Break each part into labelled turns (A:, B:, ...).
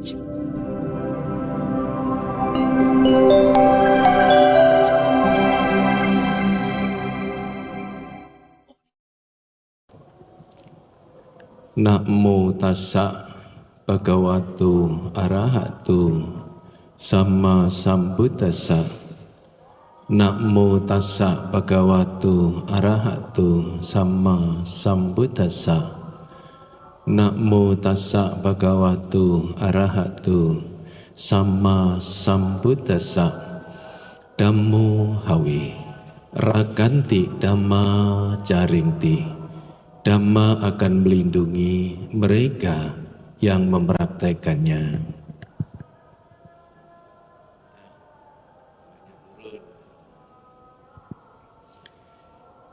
A: Namo tassa bhagavato arahato sama sambuddhassa. Namo tassa bhagavato arahato sama sambuddhassa. Namo tassa bhagavato arahato sama sambuddhassa. Dhammo hawe rakanti dhamma jaringti. Dhamma akan melindungi mereka yang mempraktekannya.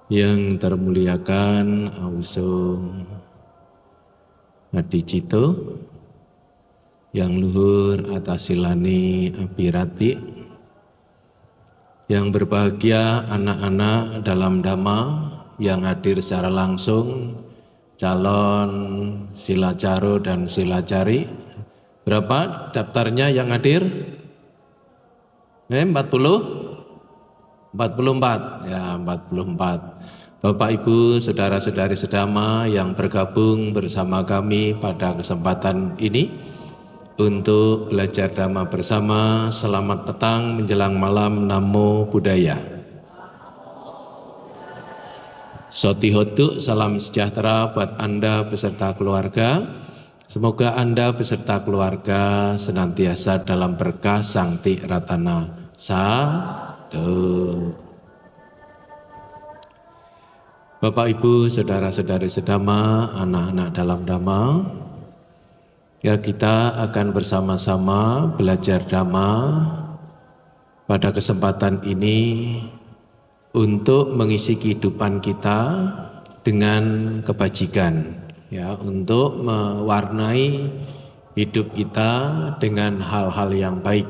A: Yang termuliakan Auso Adicito, yang luhur Atasilani Abirati, yang berbahagia anak-anak dalam Dhamma yang hadir secara langsung, calon silacaro dan silacari. Berapa daftarnya yang hadir? 44 ya, 44. Bapak Ibu, saudara-saudari sedama yang bergabung bersama kami pada kesempatan ini untuk belajar Dhamma bersama. Selamat petang menjelang malam. Namo Buddhaya. Sotihotu, salam sejahtera buat Anda beserta keluarga. Semoga Anda beserta keluarga senantiasa dalam berkah Sangti Ratana Sadhu. Bapak Ibu, saudara-saudari sedama, anak-anak dalam Dhamma, ya, kita akan bersama-sama belajar Dhamma pada kesempatan ini untuk mengisi kehidupan kita dengan kebajikan, ya, untuk mewarnai hidup kita dengan hal-hal yang baik.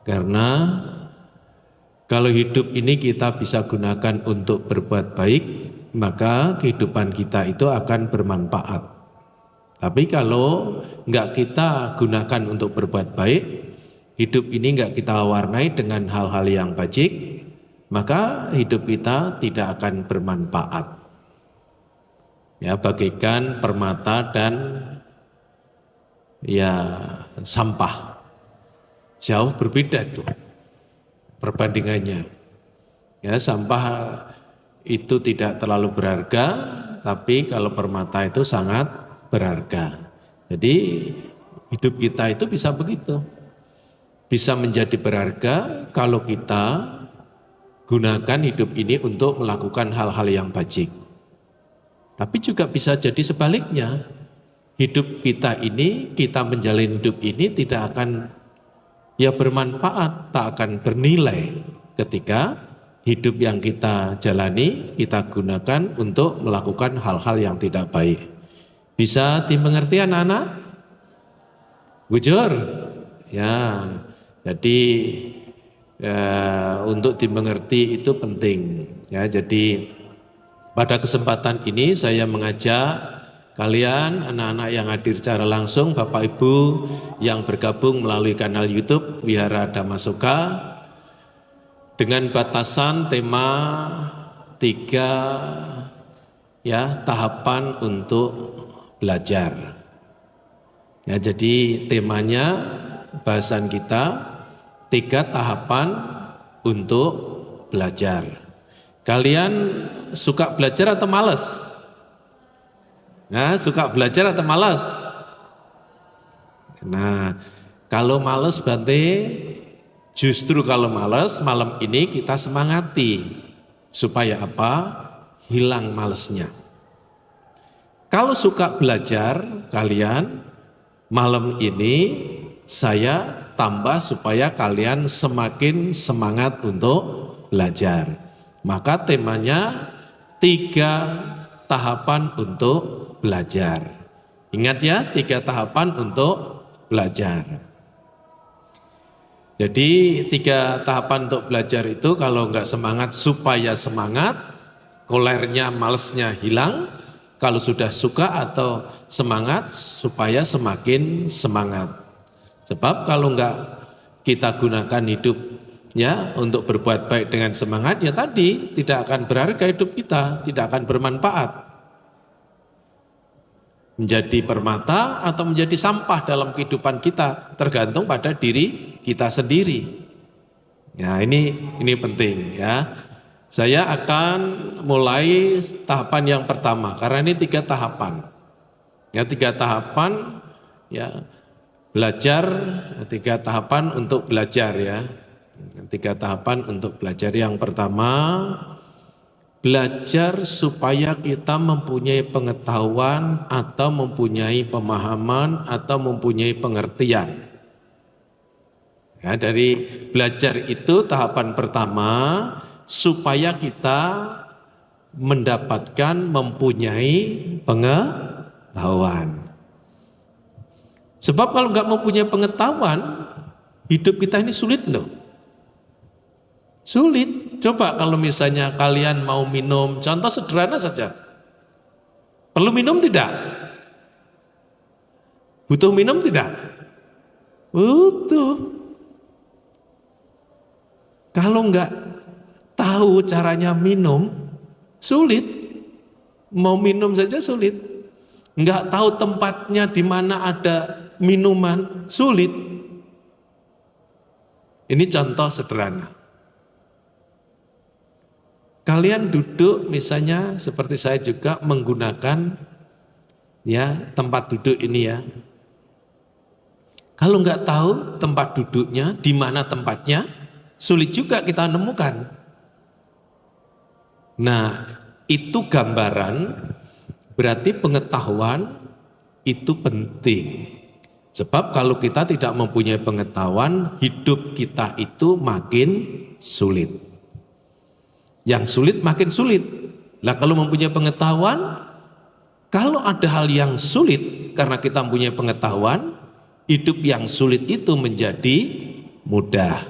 A: Karena kalau hidup ini kita bisa gunakan untuk berbuat baik, maka kehidupan kita itu akan bermanfaat. Tapi kalau enggak kita gunakan untuk berbuat baik, hidup ini enggak kita warnai dengan hal-hal yang bajik, maka hidup kita tidak akan bermanfaat. Ya, bagaikan permata dan ya sampah. Jauh berbeda itu perbandingannya. Ya, sampah itu tidak terlalu berharga, tapi kalau permata itu sangat berharga. Jadi hidup kita itu bisa begitu. Bisa menjadi berharga kalau kita gunakan hidup ini untuk melakukan hal-hal yang bajik. Tapi juga bisa jadi sebaliknya. Hidup kita ini, kita menjalani hidup ini tidak akan ya bermanfaat, tak akan bernilai ketika hidup yang kita jalani, kita gunakan untuk melakukan hal-hal yang tidak baik. Bisa dimengerti anak-anak? Bujur? Ya, jadi untuk dimengerti itu penting, ya. Jadi pada kesempatan ini saya mengajak kalian anak-anak yang hadir secara langsung, Bapak Ibu yang bergabung melalui kanal YouTube Wihara Dhammasoka, dengan batasan tema 3 ya, tahapan untuk belajar. Ya, jadi temanya bahasan kita 3 tahapan untuk belajar. Kalian suka belajar atau malas? Nah, suka belajar atau malas? Nah, kalau malas berarti justru kalau malas, malam ini kita semangati. Supaya apa? Hilang malasnya. Kalau suka belajar kalian, malam ini saya tambah supaya kalian semakin semangat untuk belajar. Maka temanya 3 tahapan untuk belajar. Ingat ya, 3 tahapan untuk belajar. Jadi 3 tahapan untuk belajar itu kalau enggak semangat supaya semangat, kolernya, malesnya hilang. Kalau sudah suka atau semangat supaya semakin semangat. Sebab kalau enggak kita gunakan hidup ya untuk berbuat baik dengan semangat, ya tadi tidak akan berharga hidup kita, tidak akan bermanfaat. Menjadi permata atau menjadi sampah dalam kehidupan kita tergantung pada diri kita sendiri. Ya, ini penting ya. Saya akan mulai tahapan yang pertama karena ini 3 tahapan. Ya, 3 tahapan ya, belajar, 3 tahapan untuk belajar ya. 3 tahapan untuk belajar. Yang pertama, belajar supaya kita mempunyai pengetahuan atau mempunyai pemahaman atau mempunyai pengertian. Ya, dari belajar itu tahapan pertama supaya kita mendapatkan mempunyai pengetahuan. Sebab kalau nggak mempunyai pengetahuan, hidup kita ini sulit loh. Sulit. Coba kalau misalnya kalian mau minum, contoh sederhana saja. Perlu minum tidak? Butuh minum tidak? Butuh. Kalau nggak tahu caranya minum, sulit. Mau minum saja sulit. Nggak tahu tempatnya di mana ada minuman, sulit. Ini contoh sederhana. Kalian duduk misalnya seperti saya juga menggunakan ya tempat duduk ini ya. Kalau nggak tahu tempat duduknya, di mana tempatnya, sulit juga kita nemukan. Nah, itu gambaran berarti pengetahuan itu penting. Sebab kalau kita tidak mempunyai pengetahuan, hidup kita itu makin sulit. Yang sulit makin sulit. Nah, kalau mempunyai pengetahuan, kalau ada hal yang sulit karena kita mempunyai pengetahuan, hidup yang sulit itu menjadi mudah.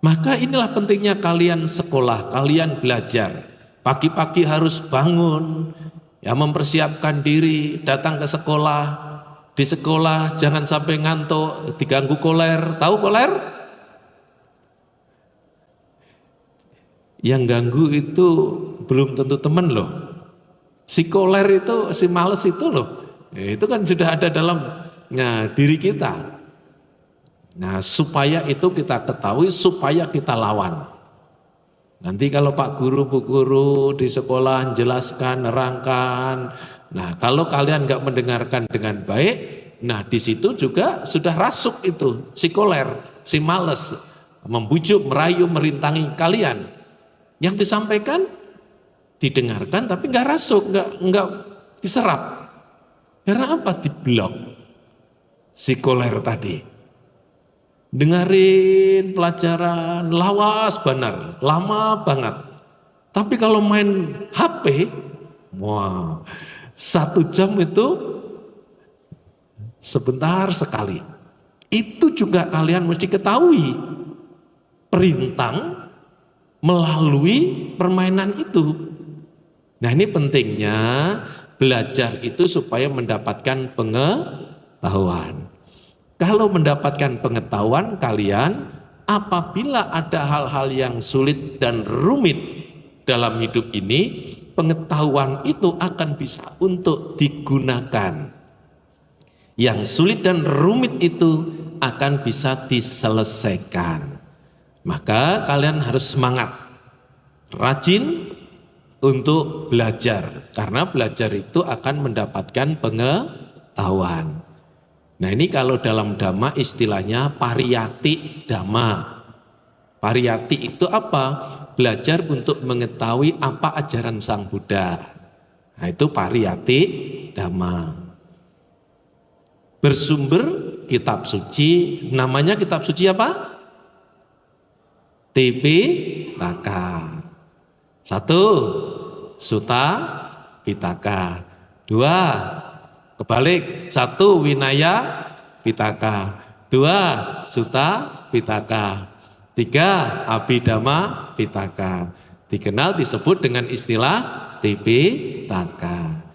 A: Maka inilah pentingnya kalian sekolah, kalian belajar. Pagi-pagi harus bangun, ya mempersiapkan diri, datang ke sekolah. Di sekolah jangan sampai ngantuk, diganggu koler. Tahu koler? Yang ganggu itu belum tentu teman loh. Si koler itu, si males itu loh. Ya, itu kan sudah ada dalam diri kita. Nah, supaya itu kita ketahui, supaya kita lawan. Nanti kalau Pak Guru, Bu Guru di sekolah jelaskan, nerangkan. Nah, kalau kalian nggak mendengarkan dengan baik, nah di situ juga sudah rasuk itu, si koler, si males, membujuk, merayu, merintangi kalian. Yang disampaikan, didengarkan tapi nggak rasuk, nggak diserap. Karena apa? Diblok si koler tadi. Dengerin pelajaran, lawas benar, lama banget. Tapi kalau main HP, wah, 1 jam itu sebentar sekali. Itu juga kalian mesti ketahui. Perintang melalui permainan itu. Nah, ini pentingnya belajar itu supaya mendapatkan pengetahuan. Kalau mendapatkan pengetahuan kalian, apabila ada hal-hal yang sulit dan rumit dalam hidup ini, pengetahuan itu akan bisa untuk digunakan. Yang sulit dan rumit itu akan bisa diselesaikan. Maka kalian harus semangat, rajin untuk belajar. Karena belajar itu akan mendapatkan pengetahuan. Nah, ini kalau dalam Dhamma istilahnya pariyati Dhamma. Pariyati itu apa? Belajar untuk mengetahui apa ajaran Sang Buddha. Nah, itu pariyati Dhamma. Bersumber kitab suci, namanya kitab suci apa? Tipitaka. 1. Sutta Pitaka. 2. Kebalik, 1 Winaya Pitaka, 2 Sutta Pitaka, 3 Abhidhamma Pitaka. Dikenal disebut dengan istilah Tipitaka.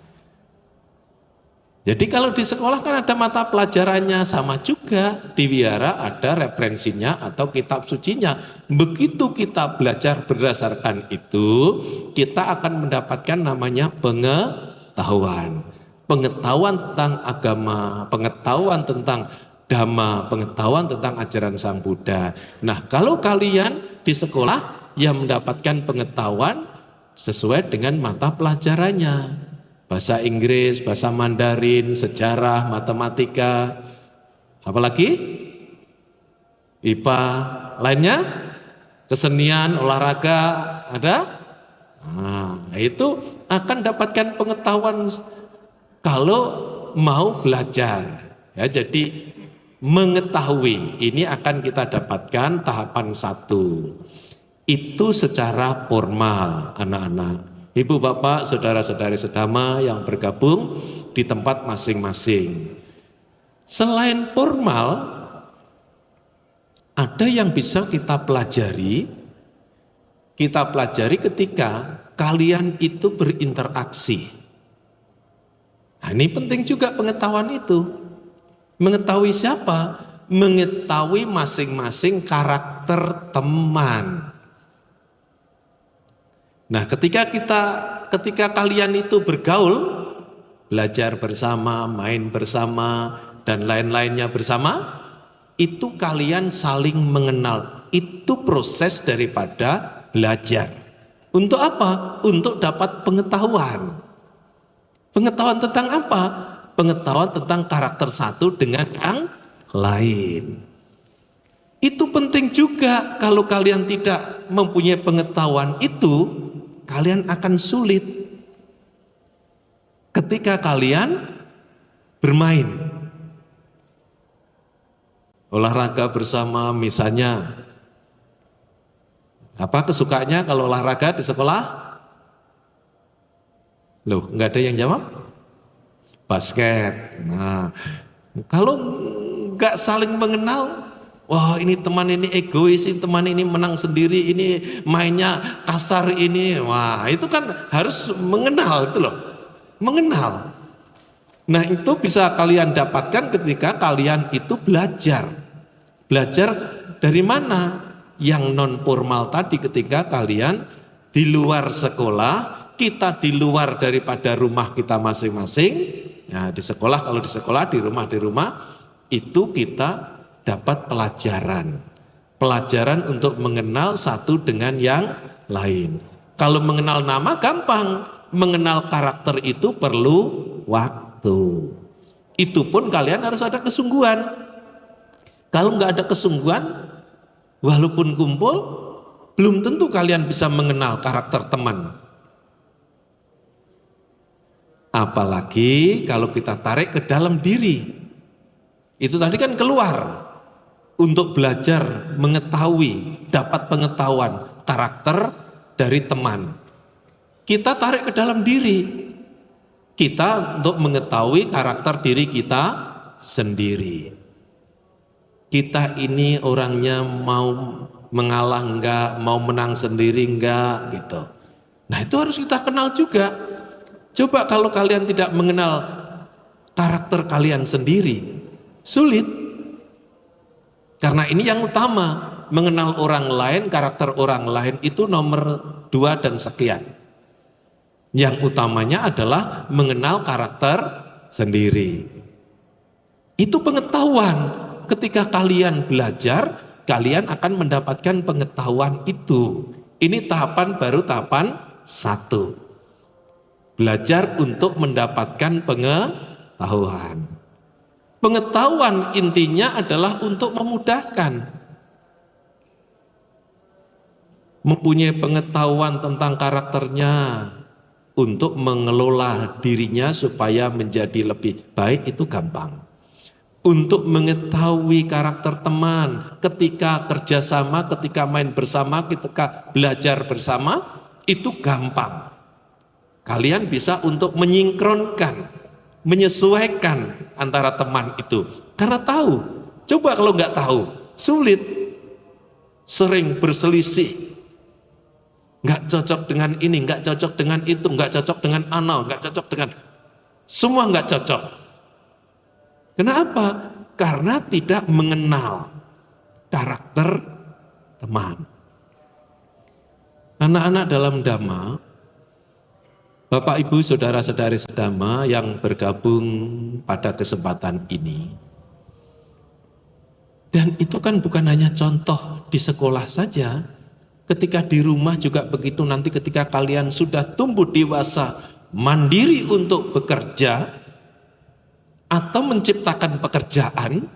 A: Jadi kalau di sekolah kan ada mata pelajarannya, sama juga di wihara ada referensinya atau kitab sucinya. Begitu kita belajar berdasarkan itu, kita akan mendapatkan namanya pengetahuan. Pengetahuan tentang agama, pengetahuan tentang dhamma, pengetahuan tentang ajaran Sang Buddha. Nah, kalau kalian di sekolah yang mendapatkan pengetahuan sesuai dengan mata pelajarannya. Bahasa Inggris, bahasa Mandarin, sejarah, matematika, apalagi IPA, lainnya kesenian, olahraga, ada? Nah, itu akan dapatkan pengetahuan kalau mau belajar. Ya, jadi mengetahui ini akan kita dapatkan tahapan 1. Itu secara formal, anak-anak. Ibu, bapak, saudara-saudari sedama yang bergabung di tempat masing-masing. Selain formal, ada yang bisa kita pelajari ketika kalian itu berinteraksi. Nah, ini penting juga pengetahuan itu. Mengetahui siapa? Mengetahui masing-masing karakter teman. Nah, ketika kalian itu bergaul, belajar bersama, main bersama, dan lain-lainnya bersama, itu kalian saling mengenal. Itu proses daripada belajar. Untuk apa? Untuk dapat pengetahuan. Pengetahuan tentang apa? Pengetahuan tentang karakter satu dengan yang lain. Itu penting juga. Kalau kalian tidak mempunyai pengetahuan itu, kalian akan sulit ketika kalian bermain. Olahraga bersama misalnya. Apa kesukaannya kalau olahraga di sekolah? Loh, nggak ada yang jawab? Basket. Nah, kalau nggak saling mengenal, wah ini teman ini egois, ini teman ini menang sendiri, ini mainnya kasar ini. Wah itu kan harus mengenal itu loh. Mengenal. Nah itu bisa kalian dapatkan ketika kalian itu belajar. Belajar dari mana? Yang non formal tadi ketika kalian di luar sekolah, kita di luar daripada rumah kita masing-masing. Nah di sekolah, kalau di sekolah, di rumah, itu kita dapat pelajaran untuk mengenal satu dengan yang lain. Kalau mengenal nama gampang, mengenal karakter itu perlu waktu. Itu pun kalian harus ada kesungguhan. Kalau nggak ada kesungguhan, walaupun kumpul, belum tentu kalian bisa mengenal karakter teman. Apalagi kalau kita tarik ke dalam diri. Itu tadi kan keluar. Untuk belajar, mengetahui, dapat pengetahuan karakter dari teman. Kita tarik ke dalam diri. Kita untuk mengetahui karakter diri kita sendiri. Kita ini orangnya mau mengalah enggak, mau menang sendiri enggak gitu. Nah itu harus kita kenal juga. Coba kalau kalian tidak mengenal karakter kalian sendiri, sulit. Karena ini yang utama, mengenal orang lain, karakter orang lain itu nomor 2 dan sekian. Yang utamanya adalah mengenal karakter sendiri. Itu pengetahuan. Ketika kalian belajar, kalian akan mendapatkan pengetahuan itu. Ini tahapan baru, tahapan 1. Belajar untuk mendapatkan pengetahuan. Pengetahuan intinya adalah untuk memudahkan. Mempunyai pengetahuan tentang karakternya untuk mengelola dirinya supaya menjadi lebih baik itu gampang. Untuk mengetahui karakter teman ketika kerjasama, ketika main bersama, ketika belajar bersama itu gampang. Kalian bisa untuk menyinkronkan, menyesuaikan antara teman itu karena tahu. Coba kalau nggak tahu, sulit, sering berselisih, nggak cocok dengan ini, nggak cocok dengan itu, nggak cocok dengan anau, nggak cocok dengan semua, nggak cocok. Kenapa? Karena tidak mengenal karakter teman. Anak-anak dalam Dhamma, Bapak Ibu Saudara-saudari sedama yang bergabung pada kesempatan ini. Dan itu kan bukan hanya contoh di sekolah saja, ketika di rumah juga begitu. Nanti ketika kalian sudah tumbuh dewasa, mandiri untuk bekerja atau menciptakan pekerjaan,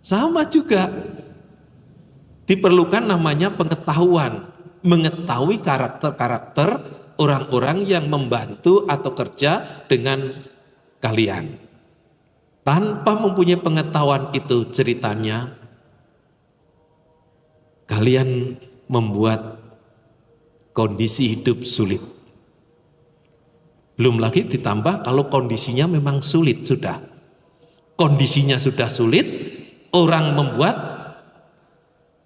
A: sama juga diperlukan namanya pengetahuan, mengetahui karakter-karakter orang-orang yang membantu atau kerja dengan kalian. Tanpa mempunyai pengetahuan itu, ceritanya kalian membuat kondisi hidup sulit. Belum lagi ditambah kalau kondisinya memang sulit sudah. Kondisinya sudah sulit, orang membuat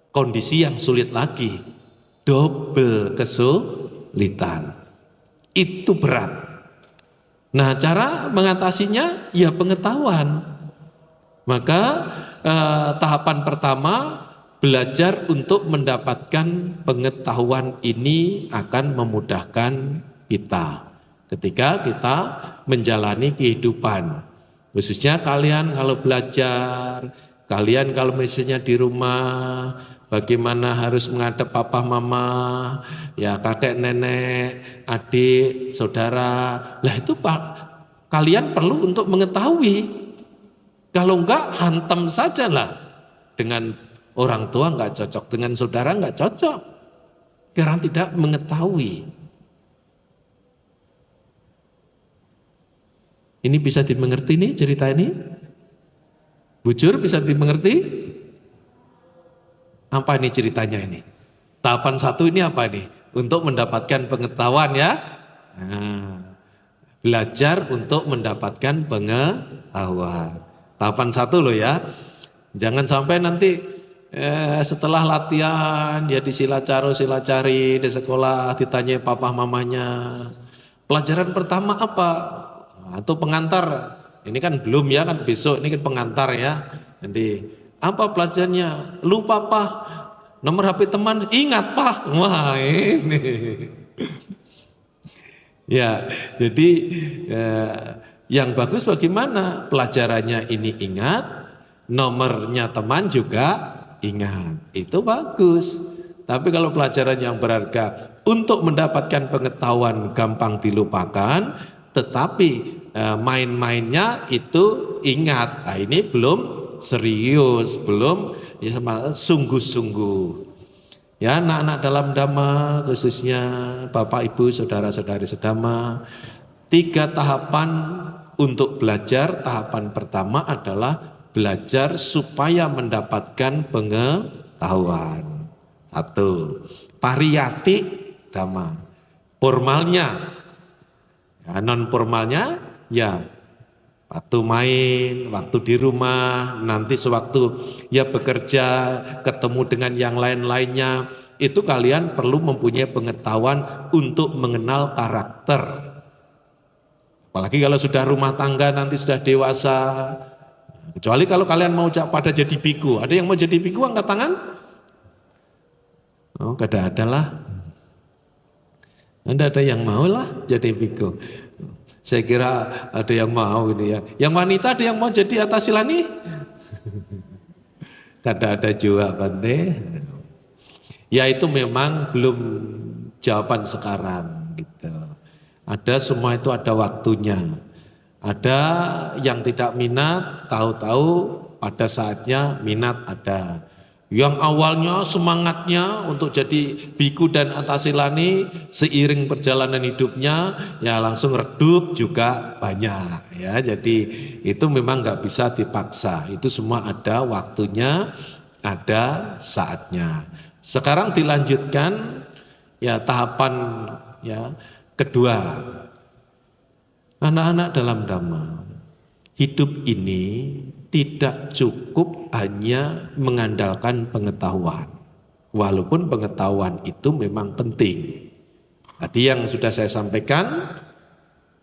A: kondisi yang sulit lagi. Double kesulitan. Itu berat. Nah, cara mengatasinya ya pengetahuan. Maka tahapan pertama, belajar untuk mendapatkan pengetahuan ini akan memudahkan kita ketika kita menjalani kehidupan. Khususnya kalian kalau belajar, kalian kalau misalnya di rumah, bagaimana harus menghadap papa mama, ya kakek nenek, adik, saudara. Lah itu kalian perlu untuk mengetahui. Kalau enggak, hantam sajalah. Dengan orang tua enggak cocok, dengan saudara enggak cocok. Karena tidak mengetahui. Ini bisa dimengerti nih cerita ini? Bujur bisa dimengerti? Apa ini ceritanya ini? Tahapan 1 ini apa nih? Untuk mendapatkan pengetahuan ya. Nah, belajar untuk mendapatkan pengetahuan. Tahapan 1 loh ya. Jangan sampai nanti setelah latihan ya di silacari di sekolah ditanya papa mamanya. Pelajaran pertama apa? Atau pengantar. Ini kan belum ya, kan besok ini kan pengantar ya. Jadi apa pelajarannya? Lupa Pak. Nomor HP teman, ingat Pak. Wah ini. Ya, jadi yang bagus bagaimana? Pelajarannya ini ingat, nomornya teman juga ingat. Itu bagus. Tapi kalau pelajaran yang berharga untuk mendapatkan pengetahuan gampang dilupakan, tetapi main-mainnya itu ingat. Nah, ini belum serius, belum ya, sungguh-sungguh. Ya, anak-anak dalam Dhamma, khususnya Bapak Ibu Saudara-saudari sedama, 3 tahapan untuk belajar. Tahapan pertama adalah belajar supaya mendapatkan pengetahuan. 1. Pariyati Dhamma. Formalnya, ya, non formalnya ya waktu main, waktu di rumah, nanti sewaktu ya bekerja, ketemu dengan yang lain-lainnya, itu kalian perlu mempunyai pengetahuan untuk mengenal karakter. Apalagi kalau sudah rumah tangga, nanti sudah dewasa. Kecuali kalau kalian mau pada jadi biku. Ada yang mau jadi biku, angkat tangan? Oh, ada lah. Ada yang mau lah jadi biku. Saya kira ada yang mau ini ya. Yang wanita ada yang mau jadi atasilani? Ada juga Bante. Ya itu memang belum jawaban sekarang gitu. Ada semua itu ada waktunya. Ada yang tidak minat, tahu-tahu pada saatnya minat ada. Yang awalnya semangatnya untuk jadi biku dan atasilani, seiring perjalanan hidupnya ya langsung redup juga banyak ya. Jadi itu memang nggak bisa dipaksa. Itu semua ada waktunya, ada saatnya. Sekarang dilanjutkan ya tahapan ya kedua. Anak-anak dalam Dhamma, hidup ini tidak cukup hanya mengandalkan pengetahuan. Walaupun pengetahuan itu memang penting. Tadi yang sudah saya sampaikan,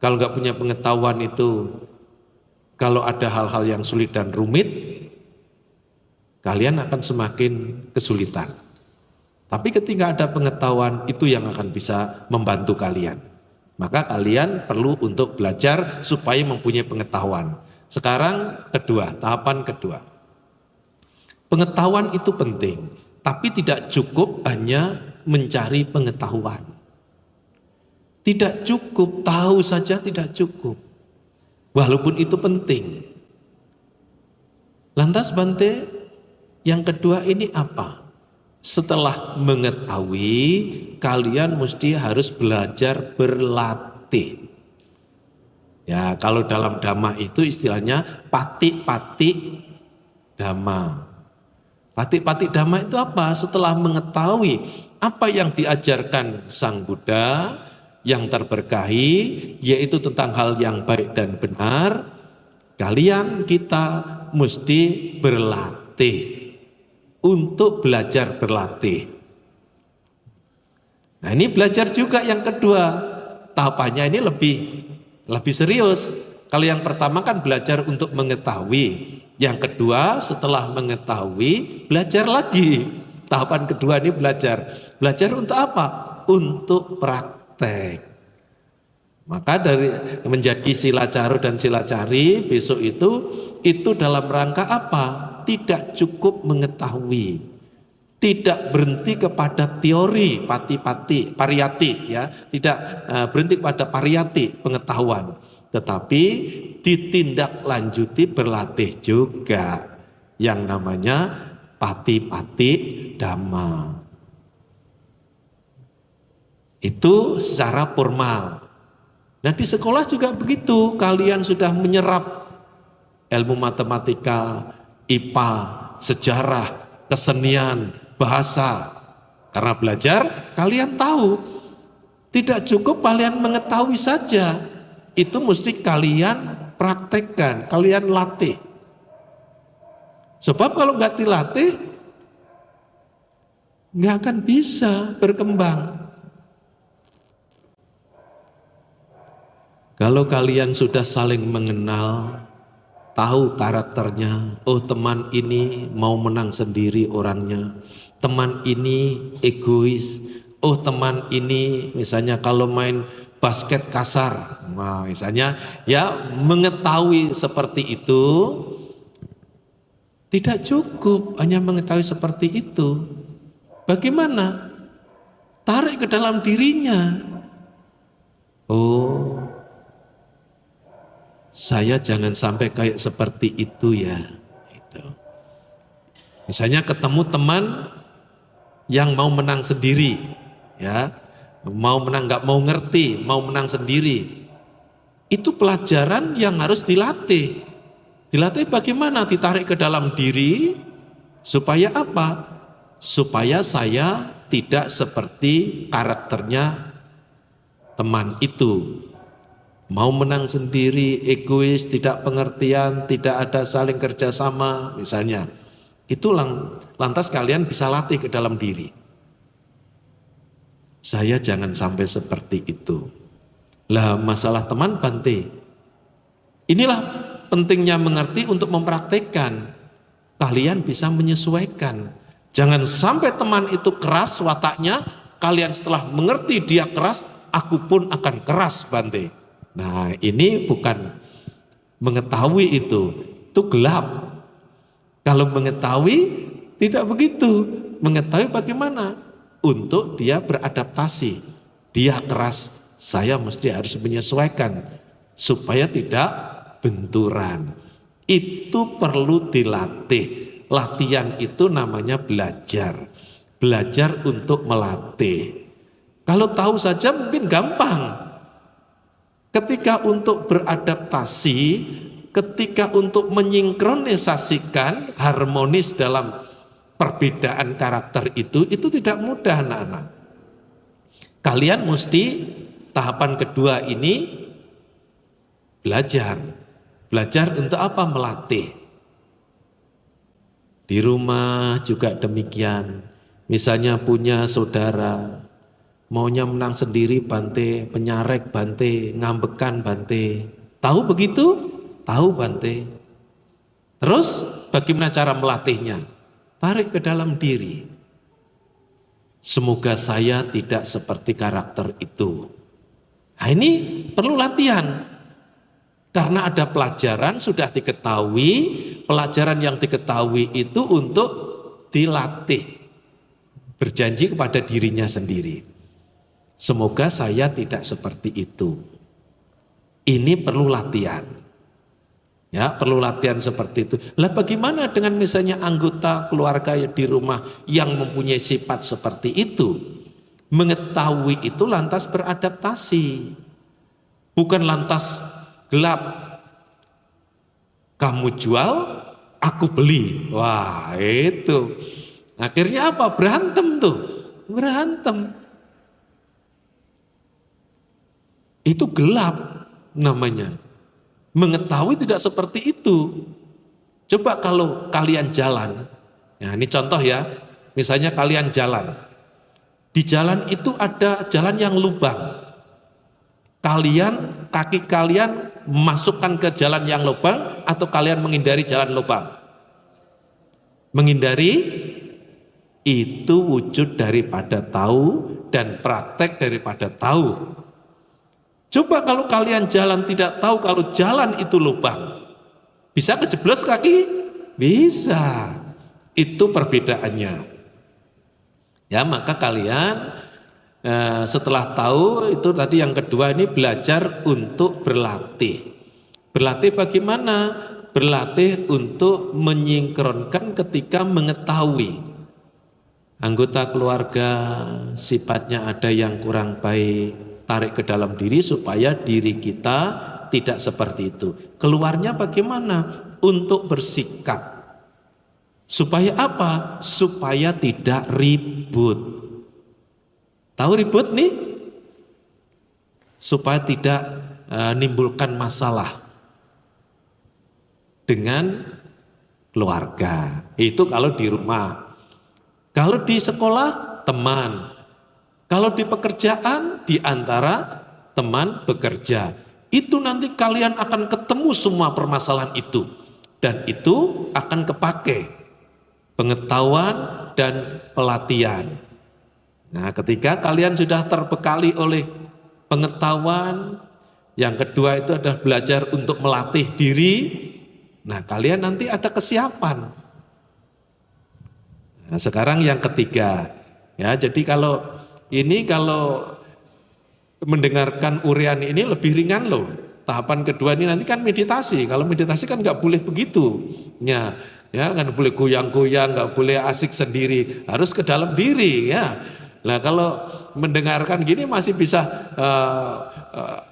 A: kalau nggak punya pengetahuan itu Kalau ada hal-hal yang sulit dan rumit, kalian akan semakin kesulitan. Tapi ketika ada pengetahuan, itu yang akan bisa membantu kalian. Maka kalian perlu untuk belajar supaya mempunyai pengetahuan. Sekarang tahapan kedua. Pengetahuan itu penting, tapi tidak cukup hanya mencari pengetahuan. Tidak cukup, tahu saja tidak cukup. Walaupun itu penting. Lantas Bante, yang kedua ini apa? Setelah mengetahui, kalian mesti harus belajar berlatih. Ya, kalau dalam Dhamma itu istilahnya pati-pati Dhamma. Pati-pati Dhamma itu apa? Setelah mengetahui apa yang diajarkan Sang Buddha, yang terberkahi, yaitu tentang hal yang baik dan benar, kita mesti berlatih, untuk belajar berlatih. Nah ini belajar juga yang kedua, tahapannya ini lebih serius. Kalau yang pertama kan belajar untuk mengetahui, yang kedua setelah mengetahui belajar lagi. Tahapan kedua ini belajar untuk apa? Untuk praktek. Maka dari menjadi silacaru dan silacari besok itu dalam rangka apa? Tidak cukup mengetahui, tidak berhenti kepada teori pariyati ya, tidak berhenti pada pariyati pengetahuan, tetapi ditindaklanjuti berlatih juga yang namanya pati-pati Dhamma. Itu secara formal. Nah di sekolah juga begitu, kalian sudah menyerap ilmu matematika, IPA, sejarah, kesenian, bahasa. Karena belajar, kalian tahu. Tidak cukup kalian mengetahui saja. Itu mesti kalian praktekkan, kalian latih. Sebab kalau nggak dilatih, nggak akan bisa berkembang. Kalau kalian sudah saling mengenal, tahu karakternya, oh teman ini mau menang sendiri orangnya, teman ini egois, oh teman ini misalnya kalau main basket kasar, nah misalnya ya mengetahui seperti itu, tidak cukup hanya mengetahui seperti itu. Bagaimana? Tarik ke dalam dirinya. Oh, saya jangan sampai kayak seperti itu ya. Gitu. Misalnya ketemu teman yang mau menang sendiri, ya, mau menang nggak mau ngerti, mau menang sendiri. Itu pelajaran yang harus dilatih. Dilatih bagaimana? Ditarik ke dalam diri supaya apa? Supaya saya tidak seperti karakternya teman itu. Mau menang sendiri, egois, tidak pengertian, tidak ada saling kerjasama misalnya. Itu lantas kalian bisa latih ke dalam diri. Saya jangan sampai seperti itu. Lah masalah teman Bante. Inilah pentingnya mengerti untuk mempraktekkan. Kalian bisa menyesuaikan. Jangan sampai teman itu keras wataknya, kalian setelah mengerti dia keras, aku pun akan keras Bante. Nah ini bukan mengetahui itu gelap. Kalau mengetahui tidak begitu. Mengetahui bagaimana? Untuk dia beradaptasi. Dia keras, saya mesti harus menyesuaikan supaya tidak benturan. Itu perlu dilatih. Latihan itu namanya belajar. Belajar untuk melatih. Kalau tahu saja mungkin gampang. Ketika untuk beradaptasi, ketika untuk menyinkronisasikan harmonis dalam perbedaan karakter itu tidak mudah anak-anak. Kalian mesti tahapan kedua ini belajar. Belajar untuk apa? Melatih. Di rumah juga demikian. Misalnya punya saudara, maunya menang sendiri Bante, penyarek Bante, ngambekan Bante. Tahu begitu? Tahu Bante. Terus bagaimana cara melatihnya? Tarik ke dalam diri. Semoga saya tidak seperti karakter itu. Nah ini perlu latihan. Karena ada pelajaran sudah diketahui, pelajaran yang diketahui itu untuk dilatih. Berjanji kepada dirinya sendiri. Semoga saya tidak seperti itu. Ini perlu latihan. Ya, perlu latihan seperti itu. Lah bagaimana dengan misalnya anggota keluarga di rumah yang mempunyai sifat seperti itu? Mengetahui itu lantas beradaptasi. Bukan lantas gelap. Kamu jual, aku beli. Wah, itu. Akhirnya apa? Berantem tuh. Berantem. Itu gelap namanya. Mengetahui tidak seperti itu. Coba kalau kalian jalan. Nah, ini contoh ya. Misalnya kalian jalan. Di jalan itu ada jalan yang lubang. Kaki kalian masukkan ke jalan yang lubang atau kalian menghindari jalan lubang? Menghindari. Itu wujud daripada tahu dan praktek daripada tahu. Coba kalau kalian jalan tidak tahu kalau jalan itu lubang. Bisa kejeblos kaki? Bisa. Itu perbedaannya. Ya, maka kalian setelah tahu itu tadi yang kedua ini belajar untuk berlatih. Berlatih bagaimana? Berlatih untuk menyinkronkan ketika mengetahui. Anggota keluarga sifatnya ada yang kurang baik, tarik ke dalam diri supaya diri kita tidak seperti itu. Keluarnya bagaimana? Untuk bersikap. Supaya apa? Supaya tidak ribut. Tahu ribut nih? Supaya tidak menimbulkan masalah dengan keluarga. Itu kalau di rumah. Kalau di sekolah, teman. Kalau di pekerjaan, di antara teman bekerja. Itu nanti kalian akan ketemu semua permasalahan itu. Dan itu akan kepake. Pengetahuan dan pelatihan. Nah, ketika kalian sudah terbekali oleh pengetahuan, yang kedua itu adalah belajar untuk melatih diri. Nah, kalian nanti ada kesiapan. Nah, sekarang yang ketiga. Ya, jadi kalau mendengarkan urian ini lebih ringan loh. Tahapan kedua ini nanti kan meditasi. Kalau meditasi kan nggak boleh begitu. Ya kan boleh goyang-goyang, nggak boleh asik sendiri. Harus ke dalam diri ya. Nah kalau mendengarkan gini masih bisa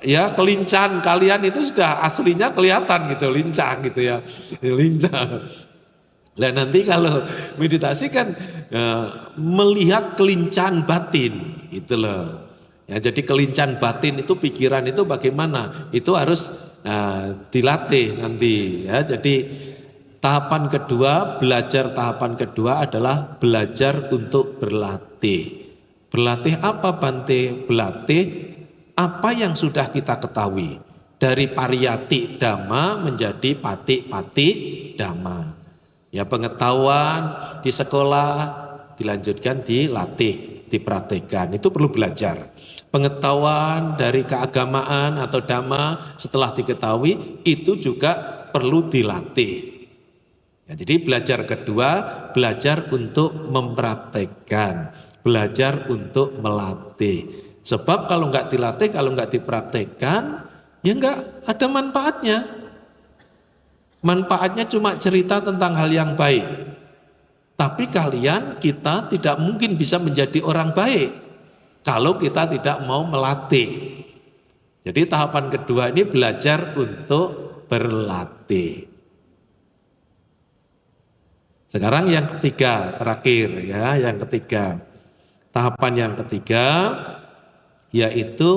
A: ya kelincahan kalian itu sudah aslinya kelihatan gitu, lincah gitu ya, lincah. Nah nanti kalau meditasi kan melihat kelincahan batin, gitu loh. Ya, jadi kelincahan batin itu pikiran itu bagaimana? Itu harus dilatih nanti. Ya, jadi tahapan kedua, belajar tahapan kedua adalah belajar untuk berlatih. Berlatih apa Bante? Berlatih apa yang sudah kita ketahui. Dari pariyati dhamma menjadi pati-pati dhamma. Ya pengetahuan di sekolah dilanjutkan dilatih, dipraktikkan. Itu perlu belajar. Pengetahuan dari keagamaan atau dhamma setelah diketahui itu juga perlu dilatih. Ya, jadi belajar kedua, belajar untuk mempraktekkan, belajar untuk melatih. Sebab kalau nggak dilatih, kalau nggak dipraktekkan, ya nggak ada manfaatnya. Manfaatnya cuma cerita tentang hal yang baik. Tapi kita tidak mungkin bisa menjadi orang baik kalau kita tidak mau melatih. Jadi tahapan kedua ini belajar untuk berlatih. Sekarang yang ketiga, terakhir ya, yang ketiga. Tahapan yang ketiga yaitu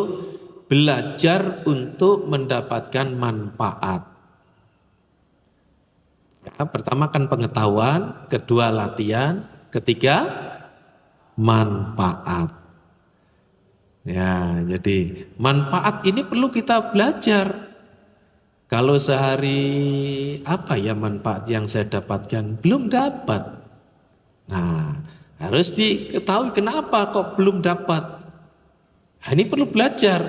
A: belajar untuk mendapatkan manfaat. Ya, pertama kan pengetahuan, kedua latihan, ketiga manfaat. Ya, jadi manfaat ini perlu kita belajar. Kalau sehari apa ya manfaat yang saya dapatkan? Belum dapat. Nah, harus diketahui kenapa kok belum dapat. Nah, ini perlu belajar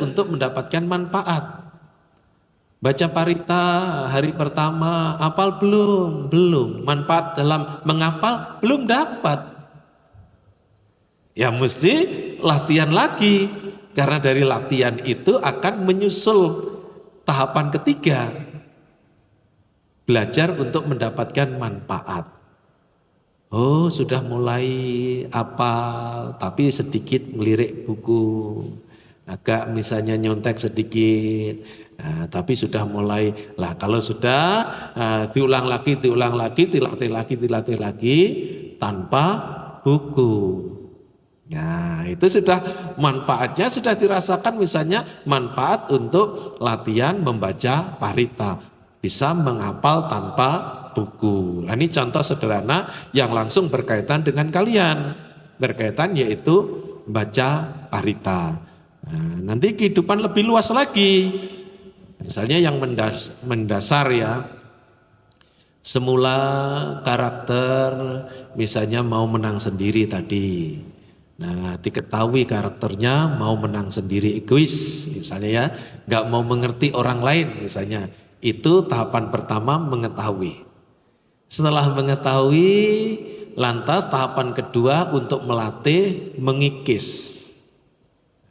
A: untuk mendapatkan manfaat. Baca parita hari pertama, hafal belum? Belum. Manfaat dalam menghafal belum dapat. Ya mesti latihan lagi. Karena dari latihan itu akan menyusul tahapan ketiga. Belajar untuk mendapatkan manfaat. Oh, sudah mulai hafal, tapi sedikit melirik buku. Agak misalnya nyontek sedikit. Nah, tapi sudah mulai lah kalau sudah diulang lagi, dilatih lagi tanpa buku. Nah, itu sudah manfaatnya sudah dirasakan, misalnya manfaat untuk latihan membaca parita, bisa menghafal tanpa buku. Nah, ini contoh sederhana yang langsung berkaitan dengan kalian, berkaitan yaitu baca parita. Nah, nanti kehidupan lebih luas lagi. Misalnya yang mendasar ya, semula karakter misalnya mau menang sendiri tadi. Nah, diketahui karakternya mau menang sendiri, egois misalnya ya, nggak mau mengerti orang lain misalnya. Itu tahapan pertama mengetahui. Setelah mengetahui, lantas tahapan kedua untuk melatih mengikis.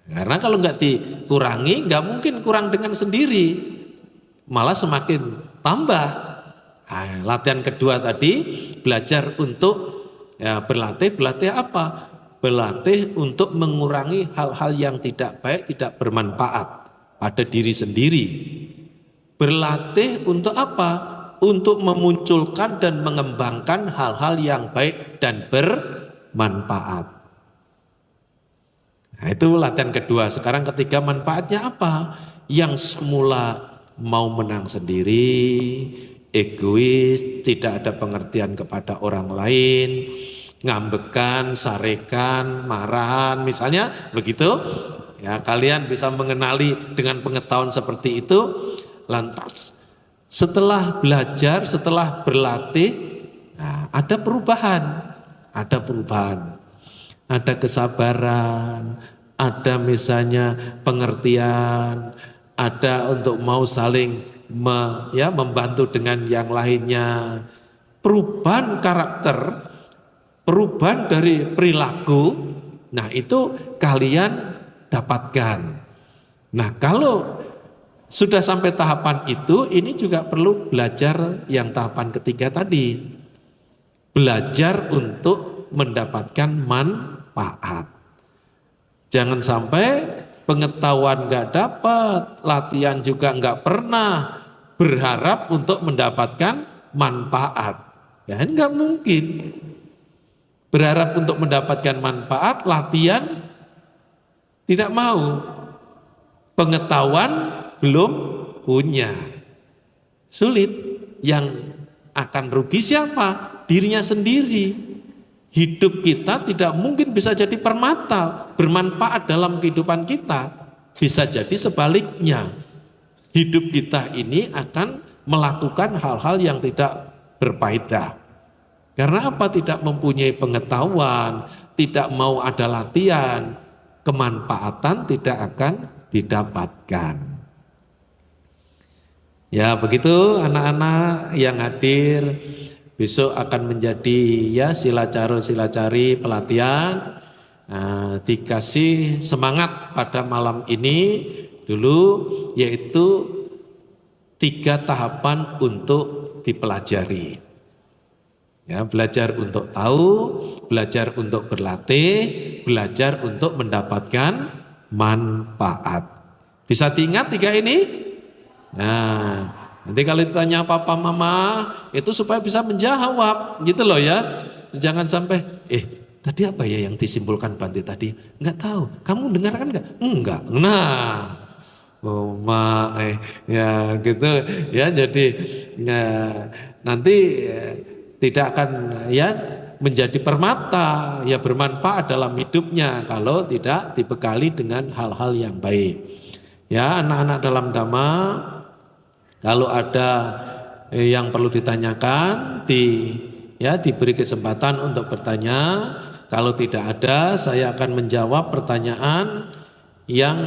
A: Karena kalau nggak dikurangi, nggak mungkin kurang dengan sendiri, malah semakin tambah. Nah, latihan kedua tadi belajar untuk ya, berlatih apa? Berlatih untuk mengurangi hal-hal yang tidak baik, tidak bermanfaat pada diri sendiri. Berlatih untuk apa? Untuk memunculkan dan mengembangkan hal-hal yang baik dan bermanfaat. Nah, itu latihan kedua. Sekarang ketiga, manfaatnya apa? Yang semula mau menang sendiri, egois, tidak ada pengertian kepada orang lain, ngambekan, sarekan, marahan, misalnya begitu. Ya, kalian bisa mengenali dengan pengetahuan seperti itu. Lantas setelah belajar, setelah berlatih, nah, ada perubahan, ada kesabaran, ada misalnya pengertian, ada untuk mau saling membantu dengan yang lainnya. Perubahan karakter, perubahan dari perilaku, nah itu kalian dapatkan. Nah, kalau sudah sampai tahapan itu, ini juga perlu belajar yang tahapan ketiga tadi. Belajar untuk mendapatkan manfaat. Jangan sampai pengetahuan nggak dapat, latihan juga nggak pernah, berharap untuk mendapatkan manfaat. Ya nggak mungkin. Berharap untuk mendapatkan manfaat, latihan tidak mau. Pengetahuan belum punya. Sulit. Yang akan rugi siapa? Dirinya sendiri. Hidup kita tidak mungkin bisa jadi permata, bermanfaat dalam kehidupan kita. Bisa jadi sebaliknya. Hidup kita ini akan melakukan hal-hal yang tidak berfaedah. Karena apa? Tidak mempunyai pengetahuan, tidak mau ada latihan, kemanfaatan tidak akan didapatkan. Ya begitu anak-anak yang hadir, besok akan menjadi ya silacari pelatihan. Nah, dikasih semangat pada malam ini dulu, yaitu 3 tahapan untuk dipelajari. Ya, belajar untuk tahu, belajar untuk berlatih, belajar untuk mendapatkan manfaat. Bisa diingat 3 ini? Nah, nanti kalau ditanya papa mama itu supaya bisa menjawab gitu loh ya. Jangan sampai tadi apa ya yang disimpulkan Bante tadi? Enggak tahu. Kamu dengarkan enggak? Enggak. Nah, ya gitu ya, jadi ya, nanti tidak akan ya menjadi permata, ya bermanfaat dalam hidupnya kalau tidak dibekali dengan hal-hal yang baik. Ya anak-anak dalam Dhamma, Kalau ada yang perlu ditanyakan, diberi kesempatan untuk bertanya. Kalau tidak ada, saya akan menjawab pertanyaan yang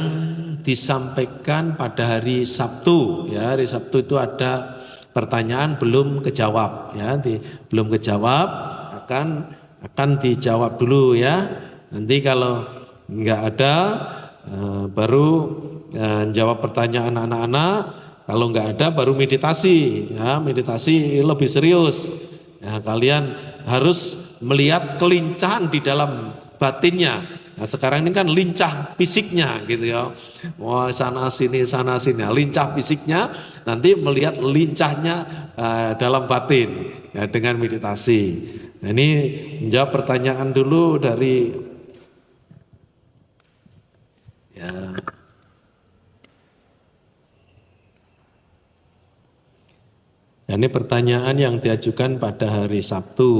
A: disampaikan pada hari Sabtu. Ya, hari Sabtu itu ada pertanyaan belum kejawab. Ya, belum kejawab akan dijawab dulu ya. Nanti kalau nggak ada, baru jawab pertanyaan anak-anak. Kalau nggak ada baru meditasi, ya meditasi lebih serius. Ya, kalian harus melihat kelincahan di dalam batinnya. Nah sekarang ini kan lincah fisiknya gitu ya. Wah sana sini, lincah fisiknya. Nanti melihat lincahnya dalam batin ya, dengan meditasi. Nah, ini menjawab pertanyaan dulu dari ya. Ini pertanyaan yang diajukan pada hari Sabtu,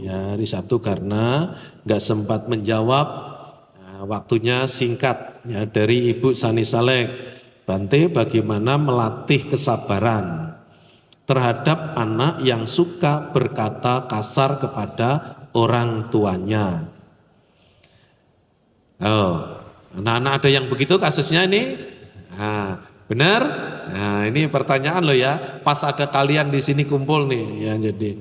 A: ya hari Sabtu karena nggak sempat menjawab, waktunya singkat ya dari Ibu Sani Saleh. Bante, bagaimana melatih kesabaran terhadap anak yang suka berkata kasar kepada orang tuanya? Oh, anak-anak ada yang begitu kasusnya ini? Nah, benar? Nah, ini pertanyaan loh ya. Pas ada kalian di sini kumpul nih ya. Jadi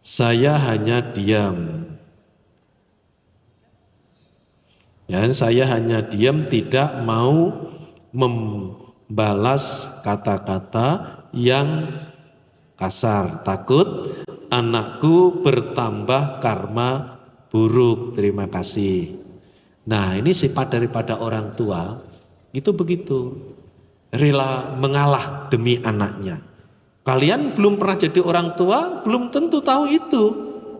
A: saya hanya diam. Ya, saya hanya diam, tidak mau membalas kata-kata yang kasar. Takut anakku bertambah karma buruk. Terima kasih. Nah, ini sifat daripada orang tua. Itu begitu, rela mengalah demi anaknya. Kalian belum pernah jadi orang tua, belum tentu tahu itu,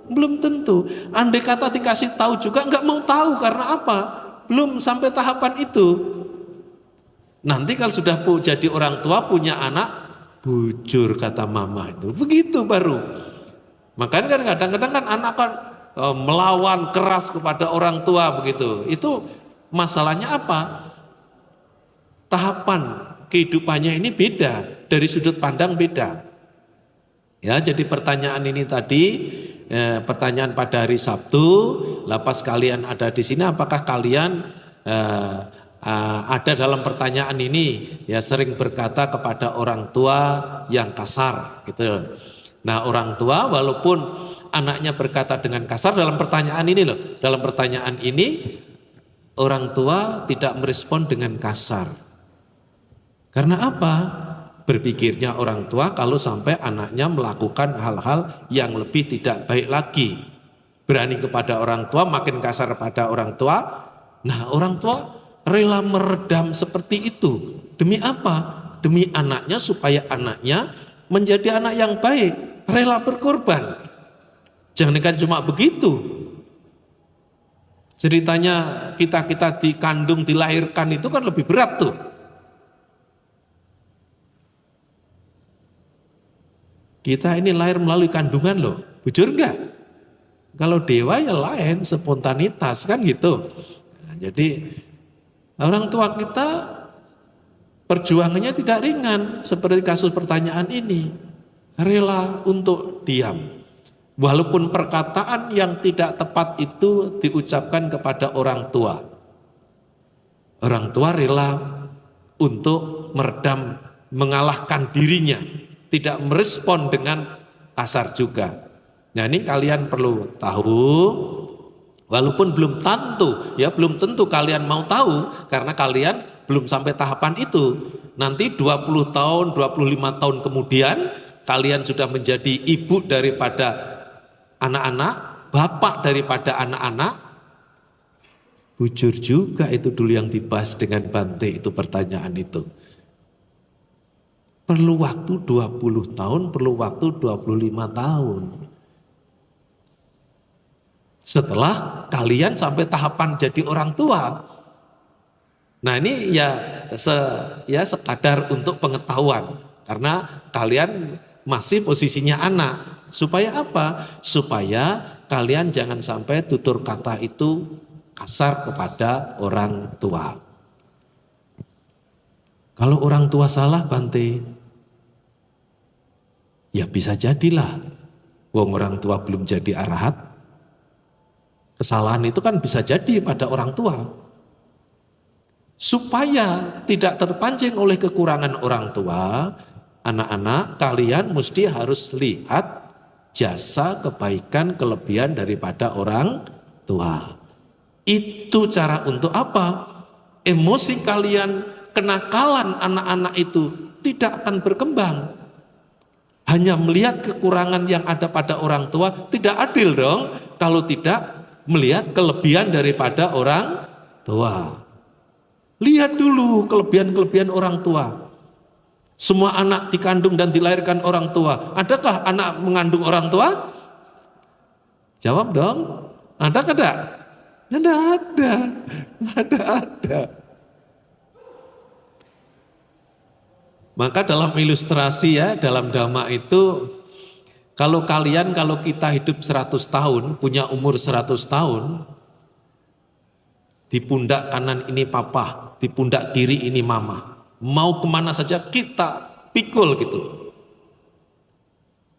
A: belum tentu. Andai kata dikasih tahu juga nggak mau tahu karena apa? Belum sampai tahapan itu. Nanti kalau sudah jadi orang tua punya anak, bujur kata mama itu, begitu baru. Makanya kan kadang-kadang kan anak kan melawan keras kepada orang tua begitu. Itu masalahnya apa? Tahapan kehidupannya ini beda, dari sudut pandang beda. Ya, jadi pertanyaan ini tadi, pertanyaan pada hari Sabtu, lapas kalian ada di sini, apakah kalian ada dalam pertanyaan ini, ya sering berkata kepada orang tua yang kasar, gitu. Nah, orang tua walaupun anaknya berkata dengan kasar dalam pertanyaan ini loh, dalam pertanyaan ini orang tua tidak merespon dengan kasar. Karena apa? Berpikirnya orang tua kalau sampai anaknya melakukan hal-hal yang lebih tidak baik lagi. Berani kepada orang tua, makin kasar pada orang tua. Nah, orang tua rela meredam seperti itu. Demi apa? Demi anaknya, supaya anaknya menjadi anak yang baik. Rela berkorban. Jangan cuma begitu. Ceritanya kita dikandung, dilahirkan itu kan lebih berat tuh. Kita ini lahir melalui kandungan loh, bujur enggak? Kalau dewa ya lain, spontanitas kan gitu. Nah, jadi orang tua kita perjuangannya tidak ringan seperti kasus pertanyaan ini. Rela untuk diam. Walaupun perkataan yang tidak tepat itu diucapkan kepada orang tua. Orang tua rela untuk meredam, mengalahkan dirinya. Tidak merespon dengan kasar juga. Nah ini kalian perlu tahu, walaupun belum tentu kalian mau tahu, karena kalian belum sampai tahapan itu. Nanti 20 tahun, 25 tahun kemudian, kalian sudah menjadi ibu daripada anak-anak, bapak daripada anak-anak. Bujur juga itu dulu yang dibahas dengan Bante, itu pertanyaan itu. Perlu waktu 20 tahun, perlu waktu 25 tahun. Setelah kalian sampai tahapan jadi orang tua. Nah ini ya sekadar untuk pengetahuan. Karena kalian masih posisinya anak. Supaya apa? Supaya kalian jangan sampai tutur kata itu kasar kepada orang tua. Kalau orang tua salah Bante, ya bisa jadilah. Wong orang tua belum jadi arahat. Kesalahan itu kan bisa jadi pada orang tua. Supaya tidak terpancing oleh kekurangan orang tua, anak-anak kalian mesti harus lihat jasa kebaikan kelebihan daripada orang tua. Itu cara untuk apa? Emosi kalian, kenakalan anak-anak itu tidak akan berkembang. Hanya melihat kekurangan yang ada pada orang tua, tidak adil dong kalau tidak melihat kelebihan daripada orang tua. Lihat dulu kelebihan-kelebihan orang tua. Semua anak dikandung dan dilahirkan orang tua. Adakah anak mengandung orang tua? Jawab dong. Ada tidak? Tidak ada. Ada. Maka dalam ilustrasi ya, dalam Dhamma itu, kalau kita hidup 100 tahun, punya umur 100 tahun, di pundak kanan ini papa, di pundak kiri ini mama. Mau kemana saja kita pikul gitu.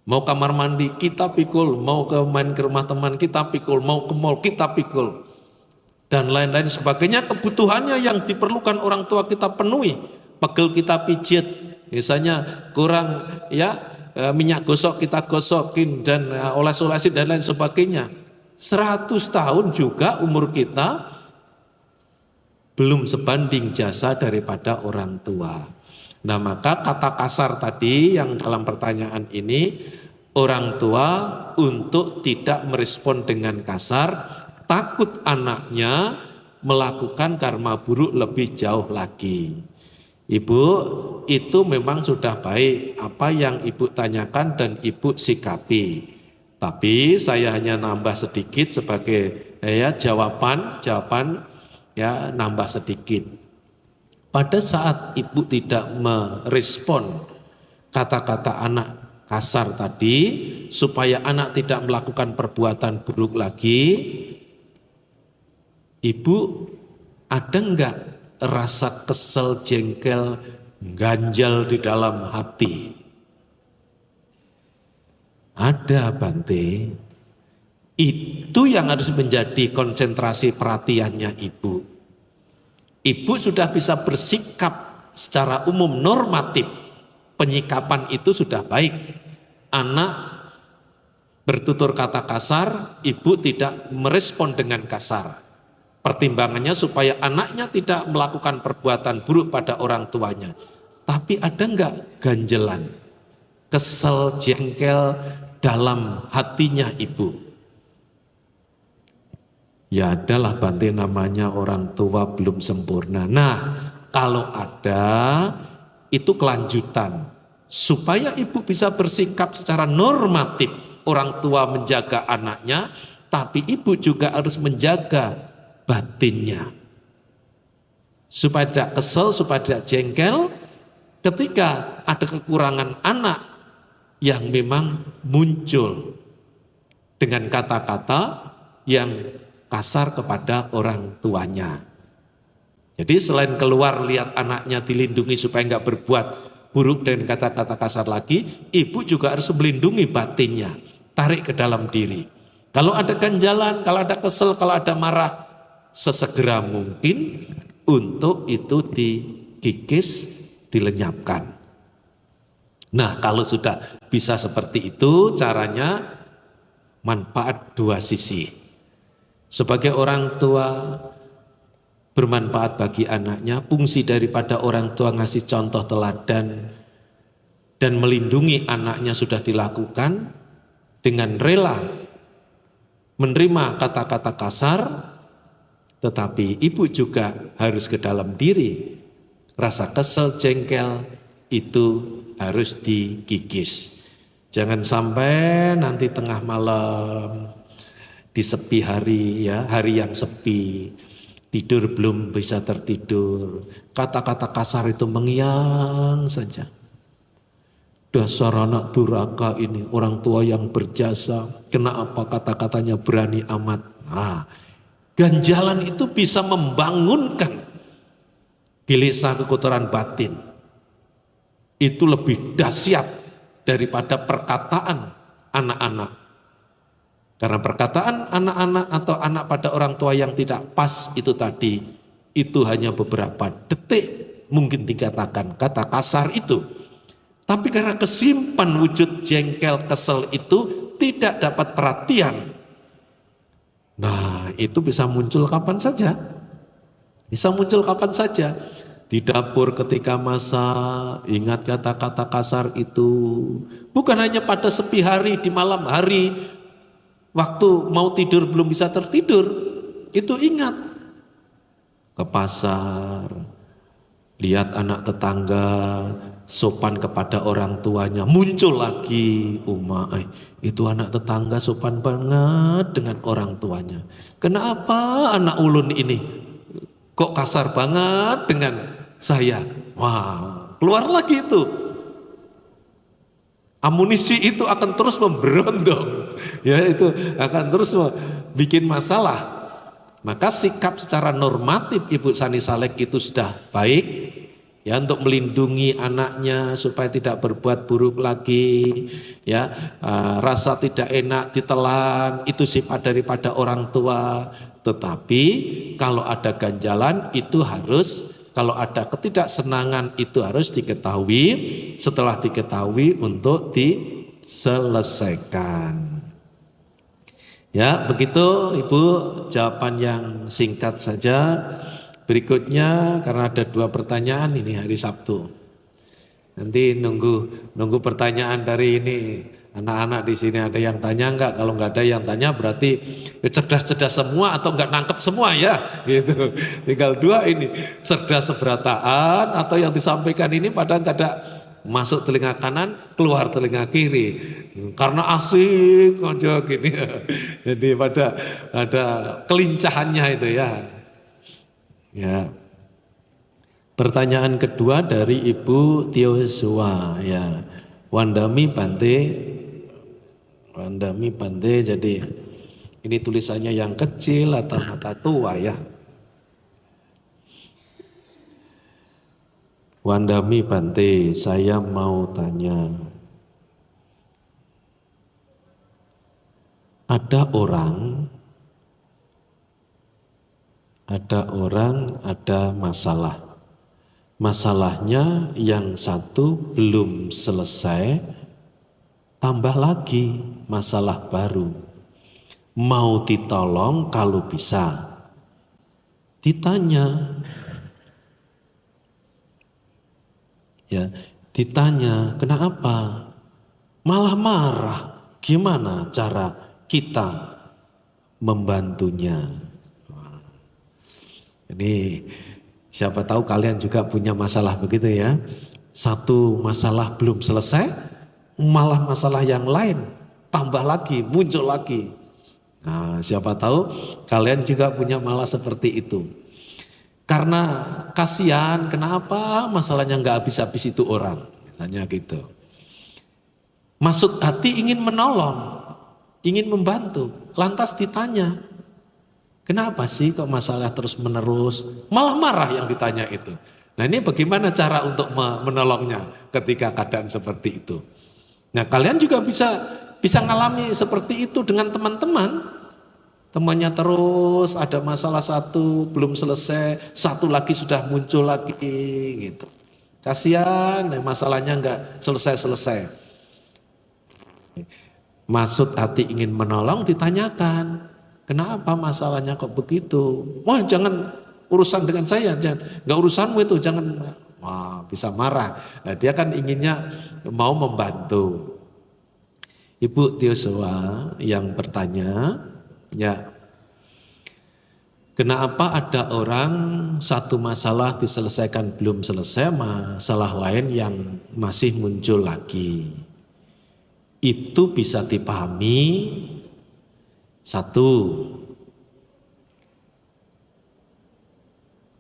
A: Mau kamar mandi kita pikul, mau main ke rumah teman kita pikul, mau ke mall kita pikul. Dan lain-lain sebagainya, kebutuhannya yang diperlukan orang tua kita penuhi. Pegel kita pijit, misalnya kurang ya minyak gosok kita gosokin dan oles-olesin dan lain sebagainya. 100 tahun juga umur kita belum sebanding jasa daripada orang tua. Nah, maka kata kasar tadi yang dalam pertanyaan ini, orang tua untuk tidak merespon dengan kasar, takut anaknya melakukan karma buruk lebih jauh lagi. Ibu, itu memang sudah baik apa yang ibu tanyakan dan ibu sikapi. Tapi saya hanya nambah sedikit sebagai jawaban ya, nambah sedikit. Pada saat ibu tidak merespon kata-kata anak kasar tadi, supaya anak tidak melakukan perbuatan buruk lagi, ibu ada enggak rasa kesel, jengkel, ganjal di dalam hati? Ada Bante. Itu yang harus menjadi konsentrasi perhatiannya ibu. Ibu sudah bisa bersikap secara umum normatif. Penyikapan itu sudah baik. Anak bertutur kata kasar, ibu tidak merespon dengan kasar. Pertimbangannya supaya anaknya tidak melakukan perbuatan buruk pada orang tuanya. Tapi ada enggak ganjelan, kesel, jengkel dalam hatinya ibu? Ya adalah Bante, namanya orang tua belum sempurna. Nah, kalau ada, itu kelanjutan. Supaya ibu bisa bersikap secara normatif, orang tua menjaga anaknya, tapi ibu juga harus menjaga batinnya. Supaya tidak kesel, supaya tidak jengkel, ketika ada kekurangan anak yang memang muncul dengan kata-kata yang kasar kepada orang tuanya. Jadi selain keluar lihat anaknya dilindungi supaya enggak berbuat buruk dengan kata-kata kasar lagi, ibu juga harus melindungi batinnya, tarik ke dalam diri. Kalau ada ganjalan, kalau ada kesel, kalau ada marah, sesegera mungkin untuk itu dikikis, dilenyapkan. Nah, kalau sudah bisa seperti itu, caranya manfaat dua sisi. Sebagai orang tua bermanfaat bagi anaknya, fungsi daripada orang tua ngasih contoh teladan dan melindungi anaknya sudah dilakukan dengan rela menerima kata-kata kasar, tetapi ibu juga harus ke dalam diri. Rasa kesel, jengkel itu harus dikikis. Jangan sampai nanti tengah malam di sepi hari ya, hari yang sepi, tidur belum bisa tertidur, kata-kata kasar itu mengiang saja. Dasar anak durhaka ini, orang tua yang berjasa, kenapa kata-katanya berani amat? Nah, ganjalan itu bisa membangunkan gelisah kekotoran batin. itu lebih dahsyat daripada perkataan anak-anak. Karena perkataan anak-anak atau anak pada orang tua yang tidak pas itu tadi, itu hanya beberapa detik mungkin dikatakan kata kasar itu. Tapi karena kesimpan wujud jengkel kesel itu tidak dapat perhatian. Nah, itu bisa muncul kapan saja. Bisa muncul kapan saja. Di dapur ketika masak, ingat kata-kata kasar itu. Bukan hanya pada sepi hari, di malam hari, waktu mau tidur belum bisa tertidur. Itu ingat. Ke pasar, lihat anak tetangga sopan kepada orang tuanya, muncul lagi itu anak tetangga sopan banget dengan orang tuanya. Kenapa anak ulun ini kok kasar banget dengan saya? Wah, keluar lagi itu. Amunisi itu akan terus memberondong, ya itu akan terus bikin masalah. Maka sikap secara normatif Ibu Sani Salek itu sudah baik, ya, untuk melindungi anaknya supaya tidak berbuat buruk lagi, ya, rasa tidak enak ditelan itu sifat daripada orang tua. Tetapi kalau ada ganjalan itu harus, kalau ada ketidaksenangan itu harus diketahui, setelah diketahui untuk diselesaikan. Ya, begitu Ibu, jawaban yang singkat saja. Berikutnya, karena ada 2 pertanyaan ini hari Sabtu. Nanti nunggu pertanyaan dari ini. Anak-anak di sini ada yang tanya enggak? Kalau enggak ada yang tanya berarti cerdas-cerdas semua atau enggak nangkep semua ya, gitu. Tinggal 2 ini, cerdas seberataan atau yang disampaikan ini padahal enggak ada, masuk telinga kanan, keluar telinga kiri. Karena asik aja gini. Jadi pada ada kelincahannya itu ya. Ya. Pertanyaan kedua dari Ibu Tiosua ya. Wandami Bante, jadi ini tulisannya yang kecil atau mata tua ya. Wandami Bante, saya mau tanya. Ada orang, ada masalah. Masalahnya yang satu belum selesai, tambah lagi masalah baru. Mau ditolong kalau bisa. Ditanya, kenapa? Malah marah. Gimana cara kita membantunya? Ini siapa tahu kalian juga punya masalah begitu ya. Satu masalah belum selesai, malah masalah yang lain tambah lagi, muncul lagi. Nah, siapa tahu kalian juga punya masalah seperti itu. Karena kasihan, kenapa masalahnya nggak habis-habis itu orang, misalnya gitu. Maksud hati ingin menolong, ingin membantu, lantas ditanya, kenapa sih kok masalah terus menerus, malah marah yang ditanya itu. Nah, ini bagaimana cara untuk menolongnya ketika keadaan seperti itu. Nah, kalian juga bisa ngalami seperti itu dengan teman-teman. Temannya terus ada masalah satu belum selesai, satu lagi sudah muncul lagi gitu. Kasihan, masalahnya enggak selesai-selesai. Maksud hati ingin menolong ditanyakan, kenapa masalahnya kok begitu? Wah, jangan urusan dengan saya, jangan, enggak urusanmu itu, jangan. Wah, bisa marah. Nah, dia kan inginnya mau membantu. Ibu Tiosua yang bertanya, ya, kenapa ada orang satu masalah diselesaikan belum selesai, masalah lain yang masih muncul lagi? Itu bisa dipahami, satu,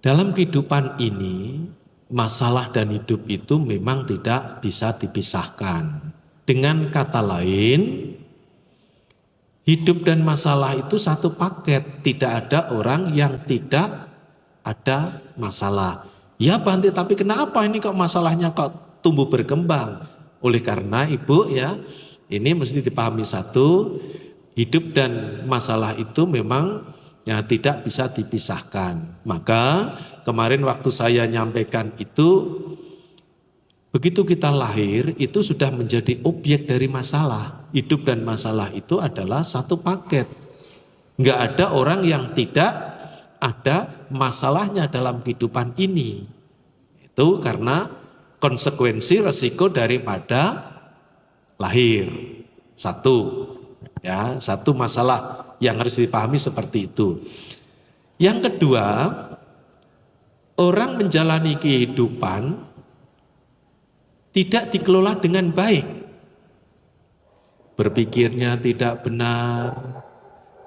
A: dalam kehidupan ini masalah dan hidup itu memang tidak bisa dipisahkan. Dengan kata lain, hidup dan masalah itu satu paket, tidak ada orang yang tidak ada masalah. Ya Bante, tapi kenapa ini kok masalahnya kok tumbuh berkembang. Oleh karena Ibu ya, ini mesti dipahami satu, hidup dan masalah itu memang ya tidak bisa dipisahkan. Maka kemarin waktu saya nyampaikan itu, begitu kita lahir itu sudah menjadi objek dari masalah. Hidup dan masalah itu adalah satu paket. Enggak ada orang yang tidak ada masalahnya dalam kehidupan ini. Itu karena konsekuensi resiko daripada lahir. Satu masalah yang harus dipahami seperti itu. Yang kedua, orang menjalani kehidupan tidak dikelola dengan baik. Berpikirnya tidak benar,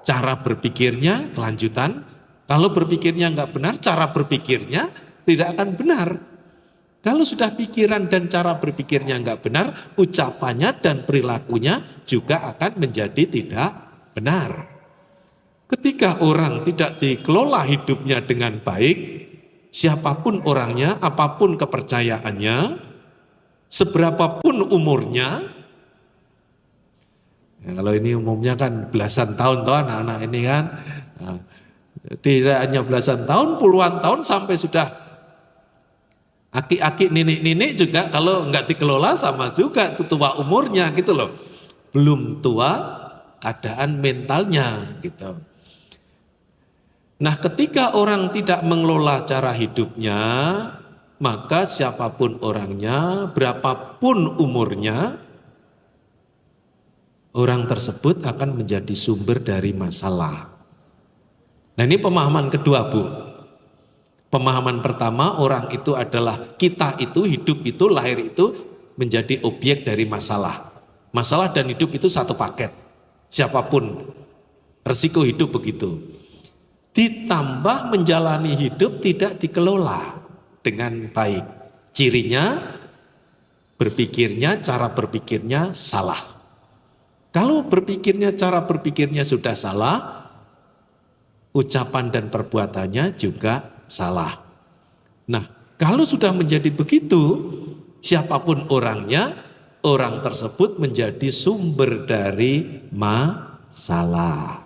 A: cara berpikirnya kelanjutan. Kalau berpikirnya enggak benar, cara berpikirnya tidak akan benar. Kalau sudah pikiran dan cara berpikirnya enggak benar, ucapannya dan perilakunya juga akan menjadi tidak benar. Ketika orang tidak dikelola hidupnya dengan baik, siapapun orangnya, apapun kepercayaannya, seberapapun umurnya, ya kalau ini umumnya kan belasan tahun toh anak-anak ini kan, nah, tidak hanya belasan tahun, puluhan tahun sampai sudah aki-aki nenek-nenek juga kalau nggak dikelola sama juga itu tua umurnya gitu loh. Belum tua keadaan mentalnya gitu. Nah, ketika orang tidak mengelola cara hidupnya, maka siapapun orangnya, berapapun umurnya, orang tersebut akan menjadi sumber dari masalah. Nah, ini pemahaman kedua, Bu. Pemahaman pertama, orang itu adalah kita itu, hidup itu, lahir itu menjadi objek dari masalah. Masalah dan hidup itu satu paket. Siapapun, resiko hidup begitu. Ditambah menjalani hidup tidak dikelola dengan baik. Cirinya, berpikirnya, cara berpikirnya salah. Kalau berpikirnya, cara berpikirnya sudah salah, ucapan dan perbuatannya juga salah. Nah, kalau sudah menjadi begitu, siapapun orangnya, orang tersebut menjadi sumber dari masalah.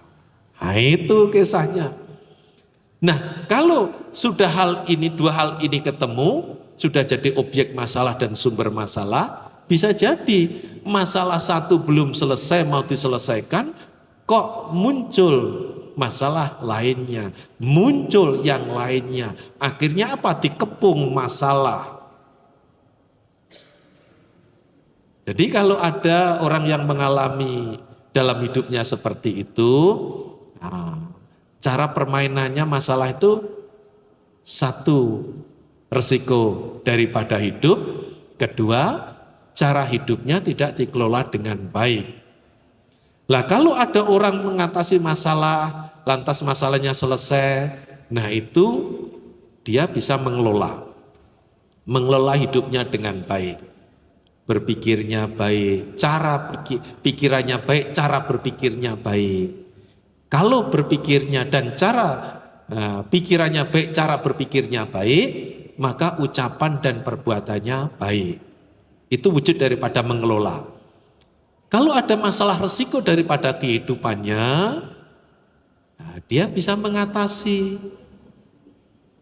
A: Nah, itu kisahnya. Nah, kalau sudah dua hal ini ketemu, sudah jadi objek masalah dan sumber masalah, bisa jadi masalah satu belum selesai mau diselesaikan, kok muncul masalah lainnya, muncul yang lainnya. Akhirnya apa? Dikepung masalah. Jadi kalau ada orang yang mengalami dalam hidupnya seperti itu, cara permainannya masalah itu satu, resiko daripada hidup. Kedua, cara hidupnya tidak dikelola dengan baik. Lah kalau ada orang mengatasi masalah, lantas masalahnya selesai, nah itu dia bisa mengelola hidupnya dengan baik. Berpikirnya baik, pikirannya baik, cara berpikirnya baik. Kalau berpikirnya dan pikirannya baik, cara berpikirnya baik, maka ucapan dan perbuatannya baik. Itu wujud daripada mengelola. Kalau ada masalah resiko daripada kehidupannya, dia bisa mengatasi.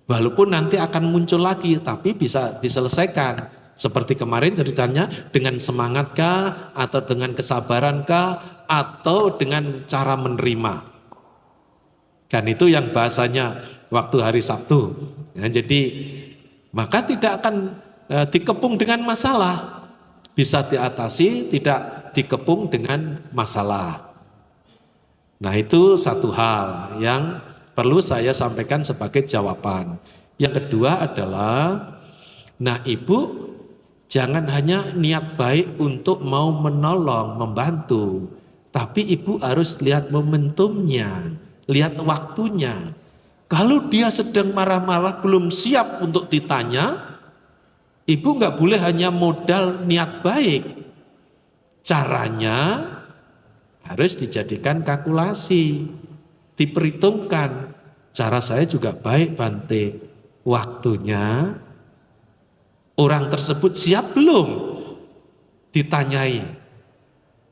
A: Walaupun nanti akan muncul lagi, tapi bisa diselesaikan. Seperti kemarin ceritanya, dengan semangatkah, atau dengan kesabarankah, atau dengan cara menerima. Kan itu yang bahasanya waktu hari Sabtu. Ya, jadi maka tidak akan dikepung dengan masalah. Bisa diatasi, tidak dikepung dengan masalah. Nah, itu satu hal yang perlu saya sampaikan sebagai jawaban. Yang kedua adalah, nah Ibu jangan hanya niat baik untuk mau menolong, membantu, tapi Ibu harus lihat momentumnya, lihat waktunya. Kalau dia sedang marah-marah, belum siap untuk ditanya, Ibu nggak boleh hanya modal niat baik. Caranya harus dijadikan kalkulasi, diperhitungkan. Cara saya juga baik Bante, waktunya Orang tersebut siap belum ditanyai.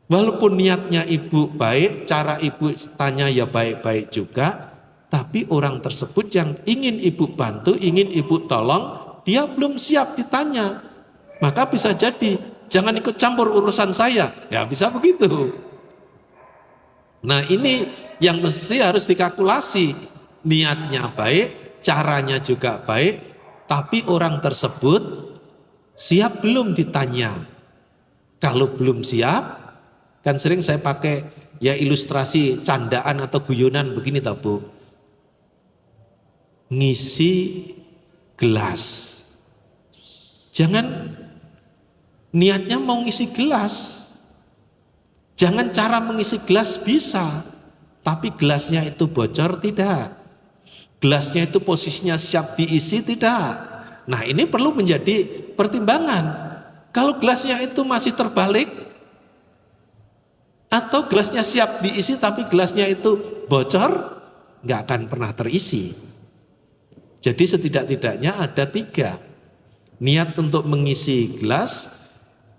A: Walaupun niatnya ibu baik, cara ibu tanya ya baik-baik juga, tapi orang tersebut yang ingin ibu bantu, ingin ibu tolong, dia belum siap ditanya. Maka bisa jadi, jangan ikut campur urusan saya. Ya bisa begitu. Nah ini yang mesti harus dikalkulasi. Niatnya baik, caranya juga baik, tapi orang tersebut siap belum ditanya. Kalau belum siap, kan sering saya pakai ya ilustrasi candaan atau guyonan begini toh Bu. Ngisi gelas. Jangan niatnya mau ngisi gelas. Jangan cara mengisi gelas bisa, tapi gelasnya itu bocor tidak. Gelasnya itu posisinya siap diisi tidak. Nah ini perlu menjadi pertimbangan. Kalau gelasnya itu masih terbalik, atau gelasnya siap diisi tapi gelasnya itu bocor, nggak akan pernah terisi. Jadi setidak-tidaknya ada 3. Niat untuk mengisi gelas,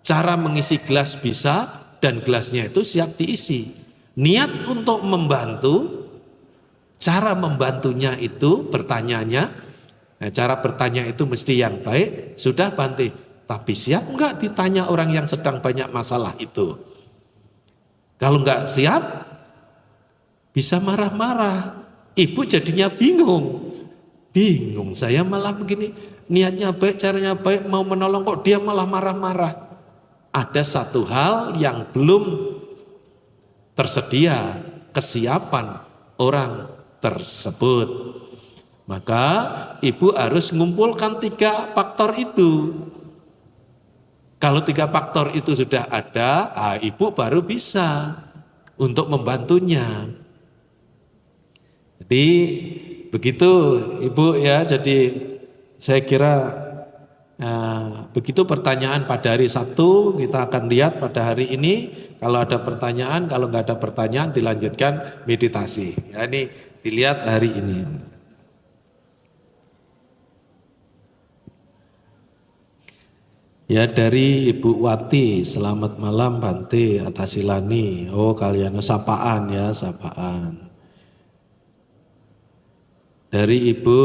A: cara mengisi gelas bisa, dan gelasnya itu siap diisi. Niat untuk membantu, cara membantunya itu bertanyanya, nah cara bertanya itu mesti yang baik, sudah Bante. Tapi siap enggak ditanya orang yang sedang banyak masalah itu? Kalau enggak siap, bisa marah-marah. Ibu jadinya bingung. Bingung, saya malah begini, niatnya baik, caranya baik, mau menolong kok dia malah marah-marah. Ada satu hal yang belum tersedia, kesiapan orang tersebut. Maka ibu harus mengumpulkan 3 faktor itu. Kalau 3 faktor itu sudah ada, ibu baru bisa untuk membantunya. Jadi begitu ibu ya, jadi saya kira begitu pertanyaan pada hari Sabtu, kita akan lihat pada hari ini. Kalau ada pertanyaan, kalau nggak ada pertanyaan dilanjutkan meditasi. Ya, ini dilihat hari ini. Ya dari Ibu Wati, selamat malam Bante Atasilani. Oh kalian sapaan ya, sapaan. Dari Ibu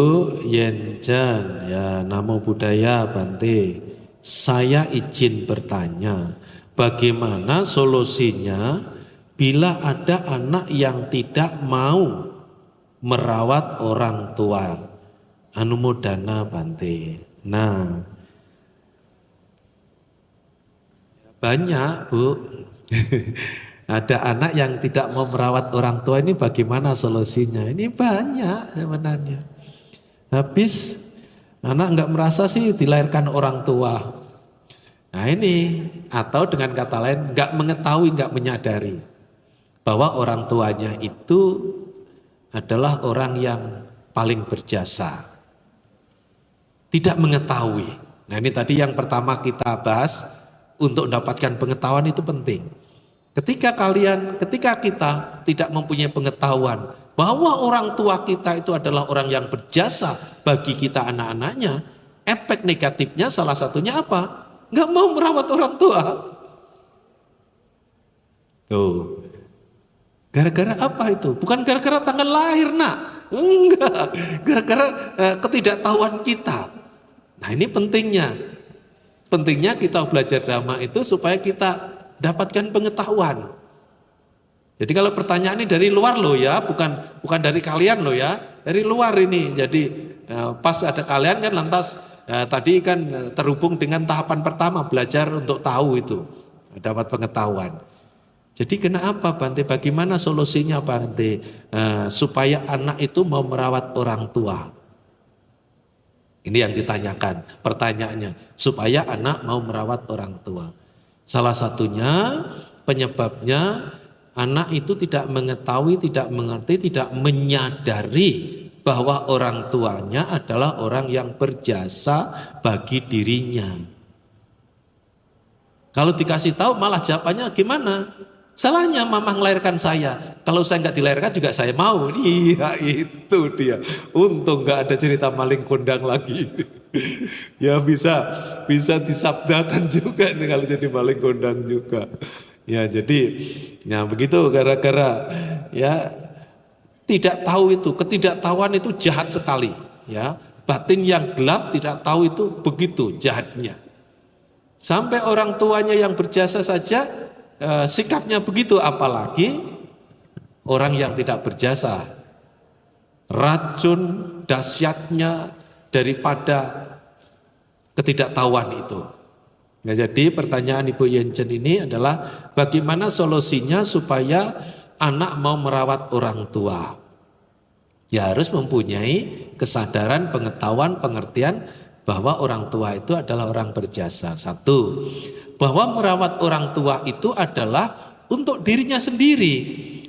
A: Yenjan, ya namo buddhaya Bante. Saya izin bertanya, bagaimana solusinya bila ada anak yang tidak mau merawat orang tua? Anumodana Bante. Nah, banyak Bu. Ada anak yang tidak mau merawat orang tua, ini bagaimana solusinya? Ini banyak sebenarnya. Habis anak nggak merasa sih dilahirkan orang tua. Nah ini, atau dengan kata lain nggak mengetahui, nggak menyadari bahwa orang tuanya itu adalah orang yang paling berjasa. Tidak mengetahui. Nah ini tadi yang pertama kita bahas. Untuk mendapatkan pengetahuan itu penting. Ketika kita tidak mempunyai pengetahuan bahwa orang tua kita itu adalah orang yang berjasa bagi kita anak-anaknya, efek negatifnya salah satunya apa? Nggak mau merawat orang tua. Tuh. Gara-gara apa itu? Bukan gara-gara tanggal lahir nak. Enggak. Gara-gara ketidaktahuan kita. Nah ini pentingnya. Pentingnya kita belajar Dhamma itu supaya kita dapatkan pengetahuan. Jadi kalau pertanyaan ini dari luar loh ya, bukan dari kalian loh ya, dari luar ini. Jadi pas ada kalian kan lantas tadi kan terhubung dengan tahapan pertama belajar untuk tahu itu, dapat pengetahuan. Jadi kenapa Bante? Bagaimana solusinya Bante supaya anak itu mau merawat orang tua? Ini yang ditanyakan pertanyaannya, supaya anak mau merawat orang tua. Salah satunya penyebabnya anak itu tidak mengetahui, tidak mengerti, tidak menyadari bahwa orang tuanya adalah orang yang berjasa bagi dirinya. Kalau dikasih tahu malah jawabannya gimana? Salahnya mama melahirkan saya. Kalau saya nggak dilahirkan juga saya mau. Iya itu dia. Untung nggak ada cerita maling kondang lagi. Ya bisa disabdakan juga nih kalau jadi maling kondang juga. Ya jadi ya begitu gara-gara ya tidak tahu itu, ketidaktahuan itu jahat sekali ya. Batin yang gelap tidak tahu itu begitu jahatnya. Sampai orang tuanya yang berjasa saja sikapnya begitu, apalagi orang yang tidak berjasa. Racun dahsyatnya daripada ketidaktahuan itu. Nah, jadi pertanyaan Ibu Yenchen ini adalah bagaimana solusinya supaya anak mau merawat orang tua? Ya harus mempunyai kesadaran, pengetahuan, pengertian bahwa orang tua itu adalah orang berjasa. Satu, bahwa merawat orang tua itu adalah untuk dirinya sendiri.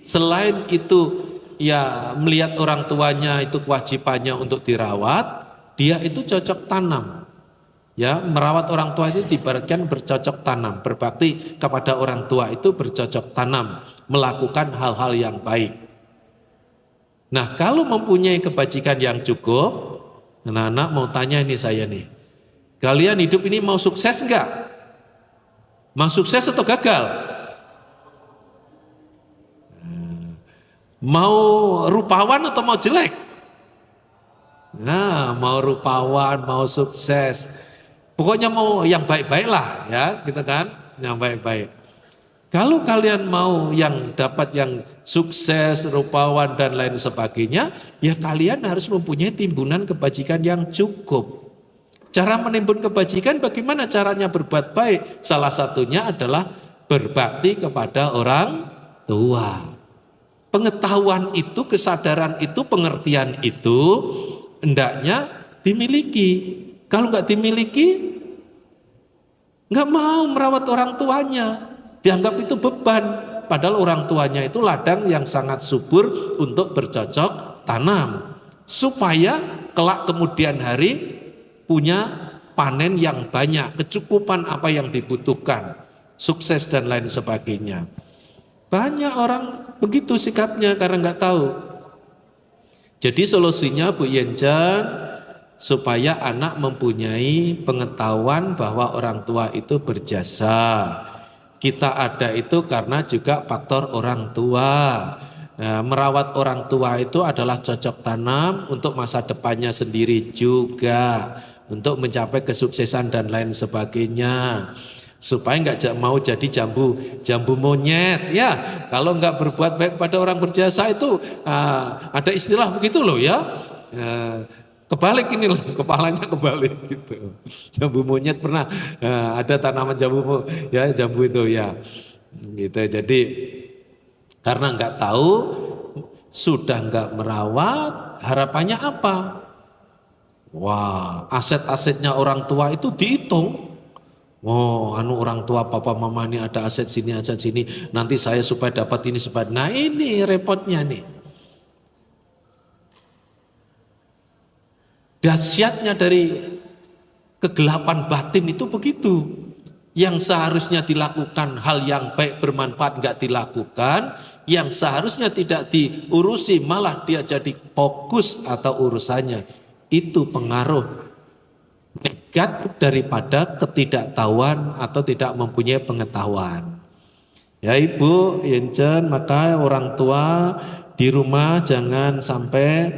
A: Selain itu ya melihat orang tuanya itu kewajibannya untuk dirawat, dia itu cocok tanam. Ya, merawat orang tua itu diibaratkan bercocok tanam, berbakti kepada orang tua itu bercocok tanam, melakukan hal-hal yang baik. Nah, kalau mempunyai kebajikan yang cukup, anak-anak mau tanya ini saya nih, kalian hidup ini mau sukses enggak? Mau sukses atau gagal? Mau rupawan atau mau jelek? Nah, mau rupawan, mau sukses. Pokoknya mau yang baik-baik lah ya, gitu kan? Yang baik-baik. Kalau kalian mau yang dapat yang sukses, rupawan dan lain sebagainya, ya kalian harus mempunyai timbunan kebajikan yang cukup. Cara menimbun kebajikan bagaimana caranya berbuat baik? Salah satunya adalah berbakti kepada orang tua. Pengetahuan itu, kesadaran itu, pengertian itu hendaknya dimiliki. Kalau nggak dimiliki, nggak mau merawat orang tuanya. Dianggap itu beban, padahal orang tuanya itu ladang yang sangat subur untuk bercocok tanam, supaya kelak kemudian hari punya panen yang banyak, kecukupan apa yang dibutuhkan, sukses dan lain sebagainya. Banyak orang begitu sikapnya karena nggak tahu. Jadi solusinya Bu Yenchen, supaya anak mempunyai pengetahuan bahwa orang tua itu berjasa. Kita ada itu karena juga faktor orang tua. Nah, merawat orang tua itu adalah cocok tanam untuk masa depannya sendiri juga, untuk mencapai kesuksesan dan lain sebagainya. Supaya nggak mau jadi jambu monyet ya. Kalau nggak berbuat baik pada orang berjasa itu ada istilah begitu loh ya. Kebalik ini loh, kepalanya kebalik gitu. Jambu monyet pernah ada tanaman jambu ya, jambu itu ya. Gitu. Jadi karena nggak tahu, sudah nggak merawat, harapannya apa? Wah, aset-asetnya orang tua itu dihitung. Oh, orang tua papa mama ini ada aset sini, nanti saya supaya dapat ini supaya. Nah, ini repotnya nih. Dahsyatnya dari kegelapan batin itu begitu. Yang seharusnya dilakukan hal yang baik bermanfaat nggak dilakukan, yang seharusnya tidak diurusi malah dia jadi fokus atau urusannya. Itu pengaruh negatif daripada ketidaktahuan atau tidak mempunyai pengetahuan. Ya Ibu Yenchen, maka orang tua di rumah jangan sampai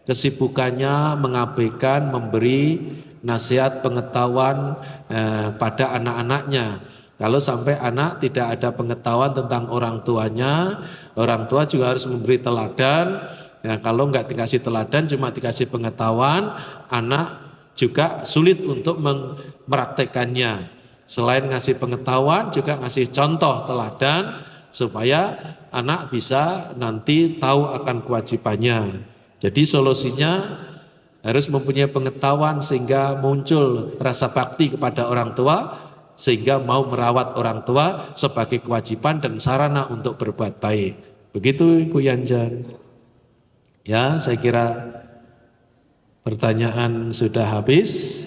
A: kesibukannya mengabaikan memberi nasihat pengetahuan pada anak-anaknya. Kalau sampai anak tidak ada pengetahuan tentang orang tuanya, orang tua juga harus memberi teladan. Ya, kalau nggak dikasih teladan, cuma dikasih pengetahuan, anak juga sulit untuk mempraktekannya. Selain ngasih pengetahuan, juga ngasih contoh teladan supaya anak bisa nanti tahu akan kewajibannya. Jadi solusinya harus mempunyai pengetahuan sehingga muncul rasa bakti kepada orang tua, sehingga mau merawat orang tua sebagai kewajiban dan sarana untuk berbuat baik. Begitu Ibu Yenchen. Ya, saya kira pertanyaan sudah habis.